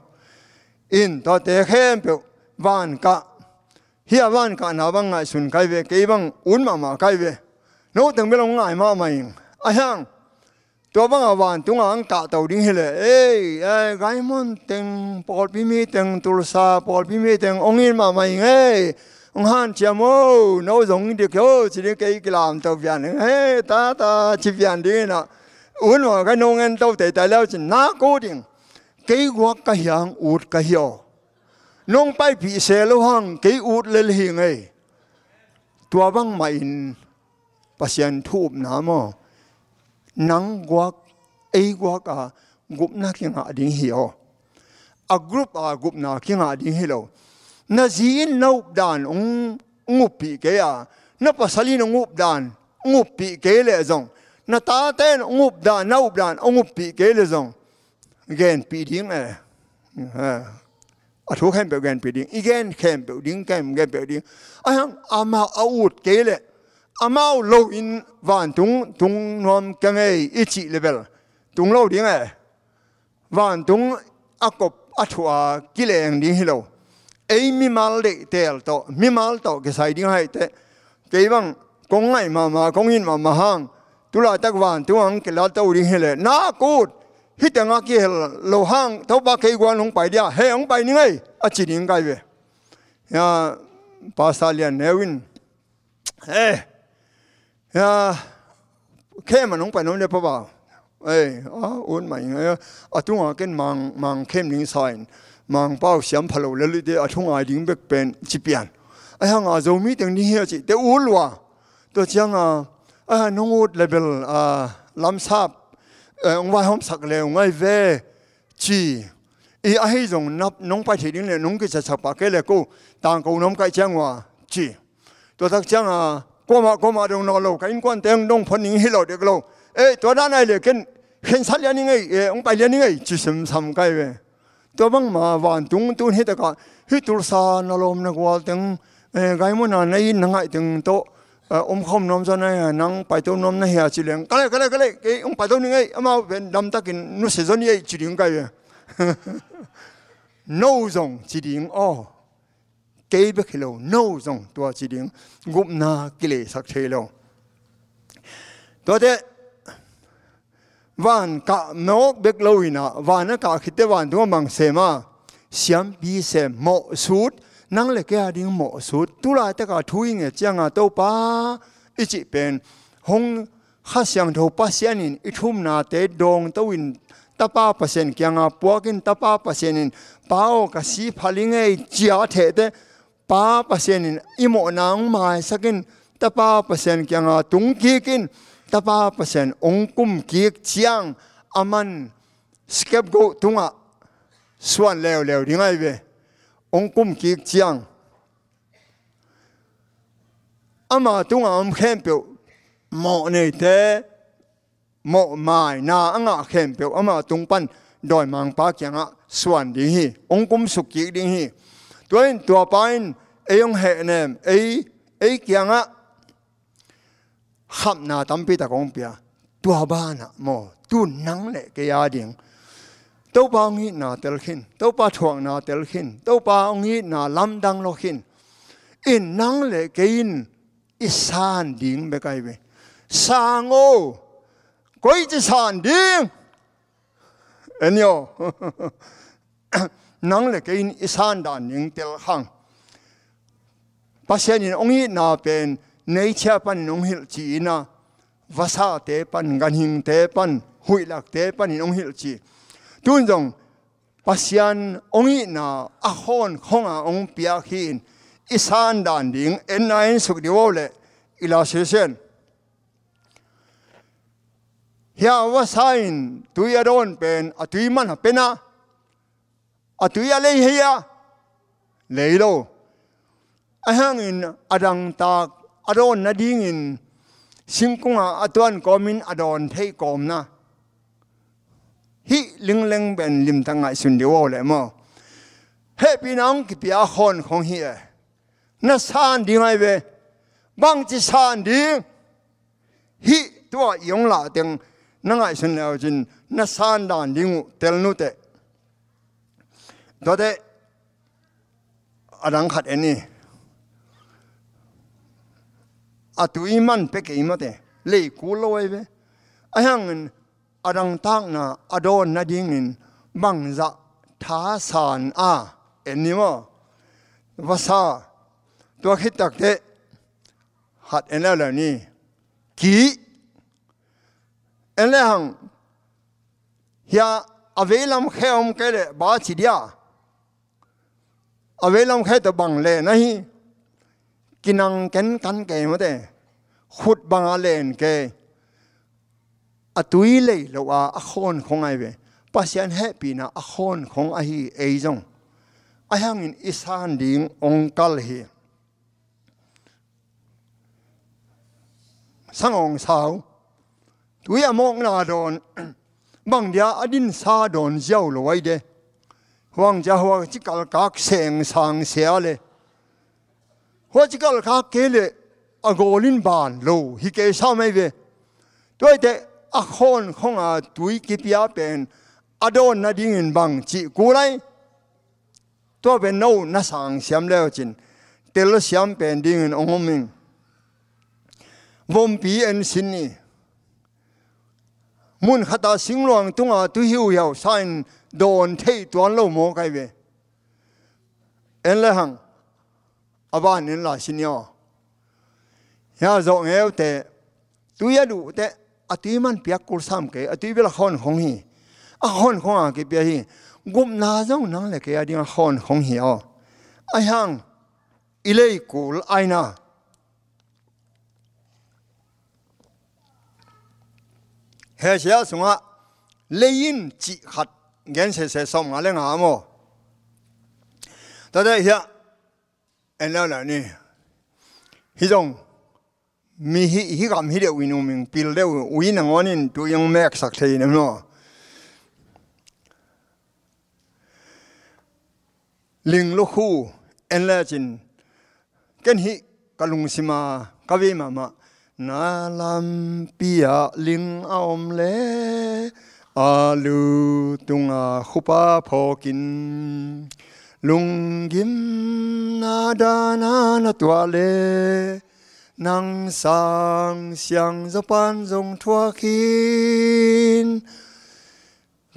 in to te khem pe van ka hia van ka na bang ngai sun kai ve ke bang un ma kai ve no teng be long ngai ma mai a hang to bang a van tung ang ka tau ding hele gai mon teng pol pi mi teng tul sa pol pi mi teng ong in ma mai ong han chiamo no zong de kyo chi de ke ki lam tau vian ta chi vian ding na un ma cái nông anh tàu tệ tại leo chỉ ná cố định cái quạt cái hàng út cái hiểu nông bay bị xe lâu hăng cái út lên hình ấy tua băng mày pasien thụp ná mò nắng quạt ấy quạt à group na kia ngã đi hiểu a group na kia ngã đi hiểu na gì nấu đàn ông ngụp bị cái à na pasali nó ngụp đàn ngụp bị cái lệ rong na ta tên ngụp đàn nấu đàn ông ngụp bị cái lệ rong gen bị điên à thu khen biểu gen bị điên igen khen biểu điên gen biểu điên anh ama out cái lệ ama lâu in van tung nom cái này ít chỉ level tung lâu điên à van tung akop athua cái lệ điên hello ấy mi mal để tel to mi mal to cái sai điên hay thế cái bằng công ngày mà công in mà hang tu la tak van tu ang ke la tau ring hele na kut hitanga ki lo hang to ba ke gwan hong pai dia he hong pai ni ngai a chi ning kai ve ya pasalian nevin ya ke man hong pai no le pa ba un mai a tu nga ken mang kem ning sign mang pau siam phalo le li de a thung ai ding bek pen chi pian a hang a zo mi teng ni he chi te u lwa to chang a nong ut level lam sap ông vai hôm sạc lều ngay về chỉ ý ai dùng nắp nông phải thì đến là nông cái sạc bạc cái là cô tàng cô nông cái trang hòa chỉ tôi thắc trang qua mà đồng nó lâu cái quan tiếng đông phân những hiểu được lâu tôi đã này là cái hiện sát liên ngay ông phải liên ngay chỉ sắm cái về tôi bằng mà hoàn tung hết cả hết tur sa nó lom nó qua tiếng cái món này nãy tiếng to không nom cho này năng bài toán nom này à chỉ liền cái này cái ông bài toán này ấy mà bên làm ta cái nó sẽ giống như chỉ liền cái no zong chỉ liền cái biết hiểu no zong tua chỉ liền gục na cái lệ sắc thế lo tua thế van cả nó biết lâu ina van nó cả khi thế van tua mang xem mà xem bi xem mỏ sút năng lực cái đi mỏ sút tu lại tất cả thui nghe chăng tàu pa ít chỉ bên hong khát sang thâu pa xian in ít hôm na té dong tàu in tapa percent kiang puakin tapa percent in pao ka si phaling ei chia the te pa percent in imo nang mai sakin tapa percent kiang tung ki kin tapa percent ong kum ki chiang aman scapegoat tunga suan leo dingai ve ông cũng kịp chiang, ama tung am khem biểu mọ này thế mọ mai na ang a khem biểu ama tung pan đòi mang pa kiang a suan đi hi ông cũng suk kịp đi hi tua pain ông hệ nem kiang a kham na tam pi ta kong pia tua ba na mo tu nang le ke ya ding to pa ngi na tel khin to pa thuang na tel khin to pa ngi na lam dang lo khin in nang le ke in isan ding be kai be sang o koi chi san ding enyo nang le ke in isan dan ning tel hang pasien in ongi na pen nature pan ong hil chi na vasa te pan gan hing te pan hui lak te pan in ong hil chi tun jong pasien ongi na a hon khonga ong pia hin isan dan ding en nine suk di wo le ila sesen ya wasain tuya don pen atui man pena atuya le hiya leilo ahangin adang tak adon na dingin singkunga atuan komin adon thei kom na hi lingleng ben lim tangai sun dewo le mo he pinang ki pia khon khong hi na san dingai be bang chi san ding hi tua yong la teng nangai sun le jin na san dan ding tel nu te do de adang khat eni atui man pe ke imate le ku loi be ahang adang tak na adon na dingin bangza tha san a enimo vasa to khitak te hat enala ni ki enlehang ya avelam kheom kele ba chi dia avelam khe to bang le nahi kinang ken kan ke mate khut banga len ke atui le lo a khon khong ai be pasian happy na a khon khong a hi ei jong a hang in isan ding ong kal hi sangong sao tui among na don bang dia adin sa don jiao lo ai de huang ja huang chi kal kak seng sang sia le hoa chỉ có là khác kế lệ à gỗ linh bàn lô hi kế sao mấy về tôi để à khôn không à túi kịp ya bên à đồn na đi nghìn bằng chỉ cú này tôi bên nâu na sang xiêm leo chín tel xiêm bên đi nghìn ông mình vốn bị anh xin ni muốn khát ta sinh loang tung à tôi hiểu hiểu sao đồn thấy tuan lâu mò cái về anh là hằng aban in la sinyo ya zo ngeu te tuya du te ati man piak kul sam ke ati bela khon khong hi a khon khong a ke pia hi gum na zo nang le ke a ding khon khong hi o ai hang ilei kul aina he sia sunga lein chi khat gen se som nga le nga mo ta de ya en la la ni hi jong mi hi gam hi de winu ming pil de wi na ngonin tu yang mek sak thei nem no ling lo khu en la chin ken hi kalung sima kavi mama na lam pia ling aom le alu tunga khupa phokin lung gim na da na tua le nang sang xiang zo pan zong thua khin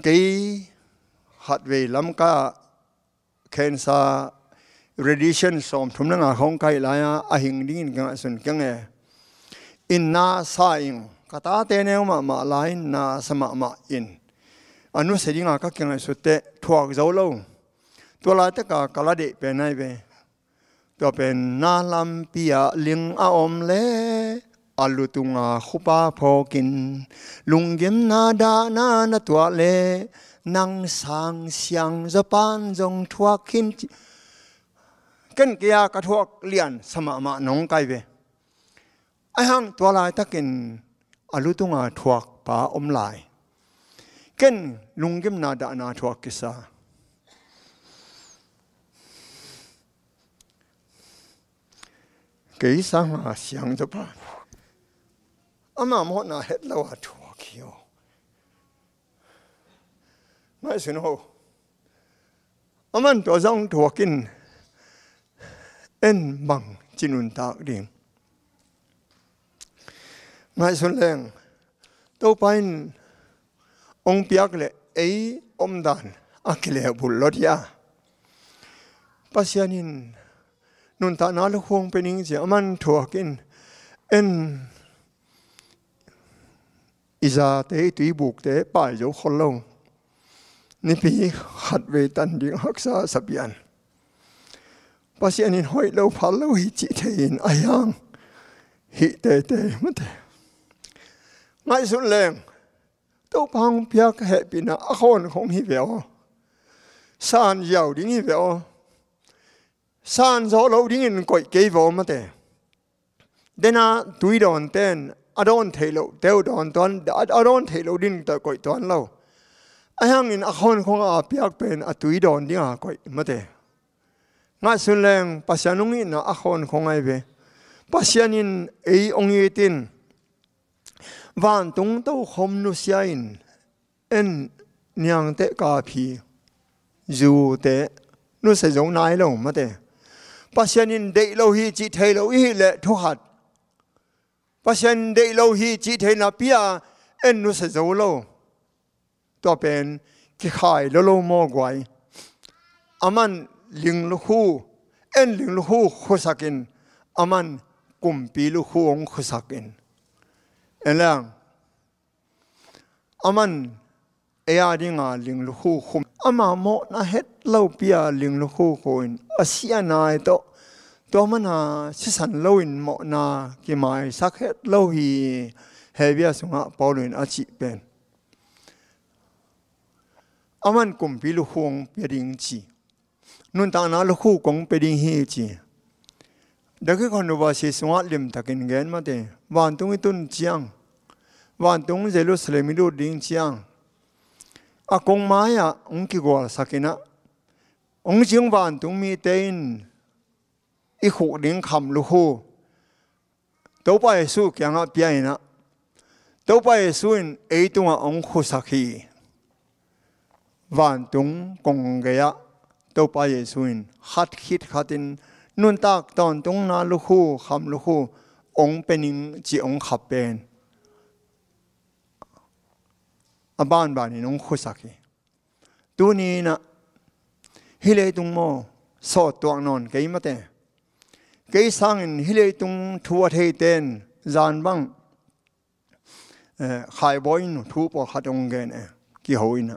cái hạt về lắm cả cancer radiation som thum na nga khong kai la a hing ding ka sun kyang e in na saing kata te ne ma lai na sama ma in anu se ding ka kyang su te thuak zo lo to la te ka kala de pe nai be to pen na lam pia ling a om le alu tunga khupa phokin lungem na da na tua le nang sang xiang zapan zong thuak khin ken kia ka thuak lian sama ma nong kai ve ai hang tua lai takin alu tunga thuak pa om lai ken lungem na da na thuak kisa cái sáng mà sáng cho bạn ama mo na het lo thuak kiều ngay xuân hồ aman to dòng thuộc kinh en bằng chinun tạo điểm ngay xuân leng tàu pain ông piak lệ ấy om đàn akile bulodia pasianin nun ta na lu khong pening je aman thuộc kinh en iza te tui buk te pai zo kholo ni pi khat ve tan ding haksa sabian pasianin hoi lo phal lo hi chi thein ayang hi te mate ngai sun leng to pang piak he pina a khon khong hi veo san yau ding hi veo san zo lo ding in koi ke vo mate dena tui don ten adon thelo teu don ton adon thelo din ta koi ton lo ayang in akhon khong a piak pen a tui don ding a koi mate nga sun leng pasianung in akhon khong ai ve pasianin ei ongi tin van tung to khom nu siain en nyang te ka phi zu te nu se jong nai lo mate pasianin dei lo hi chi thelo hi le thu hat pasian dei lo hi chi thena pia en nu se zo lo to pen ki khai lo mo gwai aman ling lu khu en ling lu khu khosakin aman kumpi lu khu ong khosakin elang aman ea dinga ling lu khu khum ama mo na het lo pia ling lu khu koin asia nai to mana sisan loin mo na ki mai sak het lo hi hebia sunga paulin achi pen aman kumpi lu khong pe ding chi nun ta na lu khu kong pe ding hi chi dakhe khonu ba si sunga lim takin gen ma te wan tung tun chiang wan tung jerusalem lu ding chiang a kong ma ya ong ki gol sakina ong jing wan tung mi tein i khu ding kham lu khu to pa yesu kyang a pia ina to pa yesu in ei tunga ong khu sakhi van tung kong ge ya to pa yesu in khat khit khatin nun tak ton tung na lu khu kham lu khu ong pening chi ong khap pen aban ban in ong khu sakhi tu ni na hile tung mo so tuang non ke ma te cái sang in hile tung thua thei ten zan bang khai boy nu thu po khatong gen ki hoina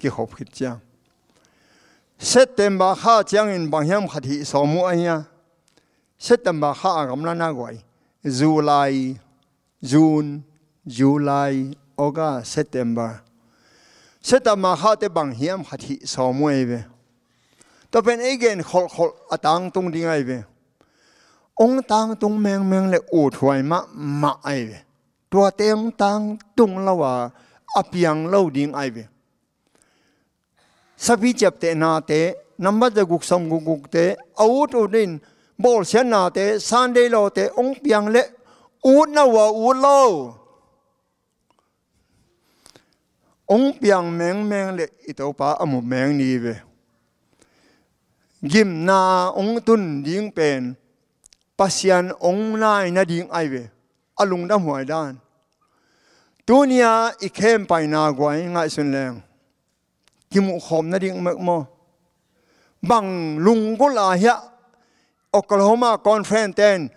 ki hop khit chang September kha chang in bangyam khathi somu aya September kha gamla na goi July June July August September kha te bangyam khathi somu ebe to pen again khol atang tung ding ai ve ông tang tung meng le u thuai ma ai ve tua teng tang tung lawa apiang lo ding ai ve sabi chap te na te number the guk sam guk te out odin bol chen na te sunday lo te ong piang le u na wa u lo ong piang meng le ito pa amu meng ni ve gim na ong tun ding pen pasian ong nai na ding ai ve alung da huai dan tunia i khem pai na gwai ngai sun leng kimu khom na ding mek mo bang lung ko la ya Oklahoma conference ten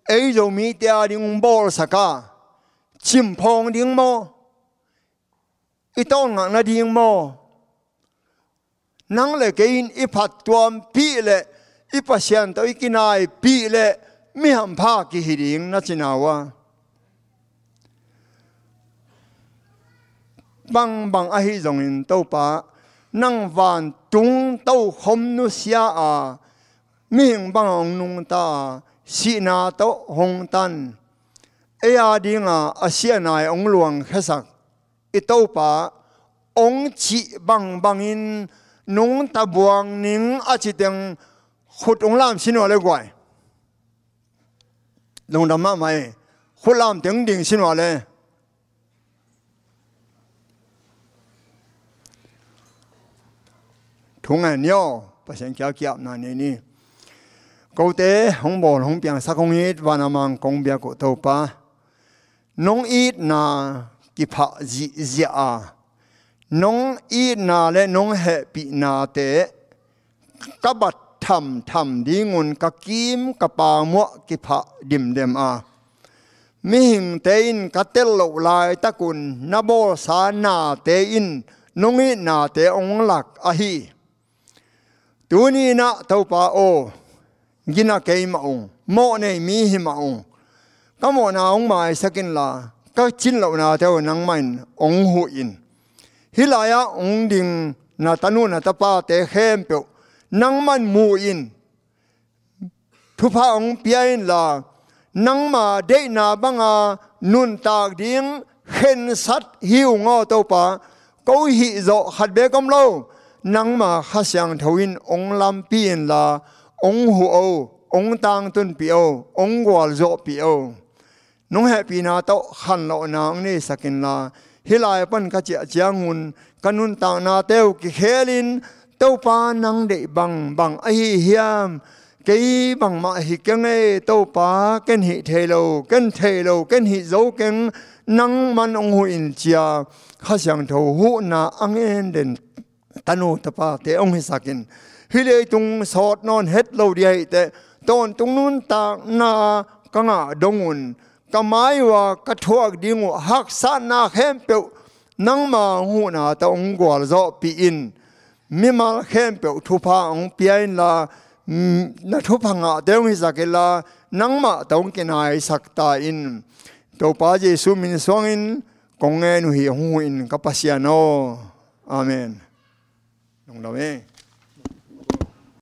ei zo mi tia ding bol saka chim phong ding mo i tong na ding mo nang le kein i phat tuam pi le i pasian to ikinai pi le mi ham pha ki hiding na chinawa bang a hi zong in to pa nang van tung to khom nu sia a ming bang ong nung ta si na to hong tan e a dinga a sia nai ong luang khasak i to pa ong chi bang in nung ta buang ning a chi teng khut ong lam sin wa le gwai long da ma mai khut lam teng ding sin wa le thùng anh nhau bác sĩ kia kia nãy nè câu tế hong bò hong piang sắc hong ít và nam mang công bia của tàu pa nông ít na kịp hạ dị dị nông ít na lệ nông hệ bị na tế các bát thầm đi nguồn các kim các bà mua kịp hạ điểm mi hình tế in các tế lộ lại ta kun na bo sa na tế in nông ít na tế ông lạc ahi tu ni na tàu pa o gina kay maong mo này mi hi maong các mo na ông mai sakin la các chín lộ na theo nang man ông hu in hilaya ông ding na tanu na tapa te khem pe nang man mu in thu pha ông piain la nang ma de na banga nun tak ding khen sat hiu ngo to pa ko hi zo khat be kom lo nang ma khasyang thoin ông lam pin la ông hu ô ông tang tuân pi ô ông gwal zo pi ô nông hệ pi na tao khăn lộ na ông ni sakin la hilai pan ka chia chiangun kanun tang na teo ki khelin tao pa nang de bang ai hiam cái bằng mạ hi keng e tao pa ken hi thelo ken hi zo ken nang man ông hu in chia khasyang tho hu na ang en den tanu tapa te ông hi sakin hilei tung sot non het lo dia te ton tung nun ta na kanga dongun kamai wa kathuak dingu hak sa na khem pe nang ma hu na ta ong gwal zo pi in mi mal khem pe thu pha ong piain la na thu pha nga deung hi zakela nang ma tong kenai sakta in to pa jesu min song in kong nge nu hi hu in kapasiano amen nong da me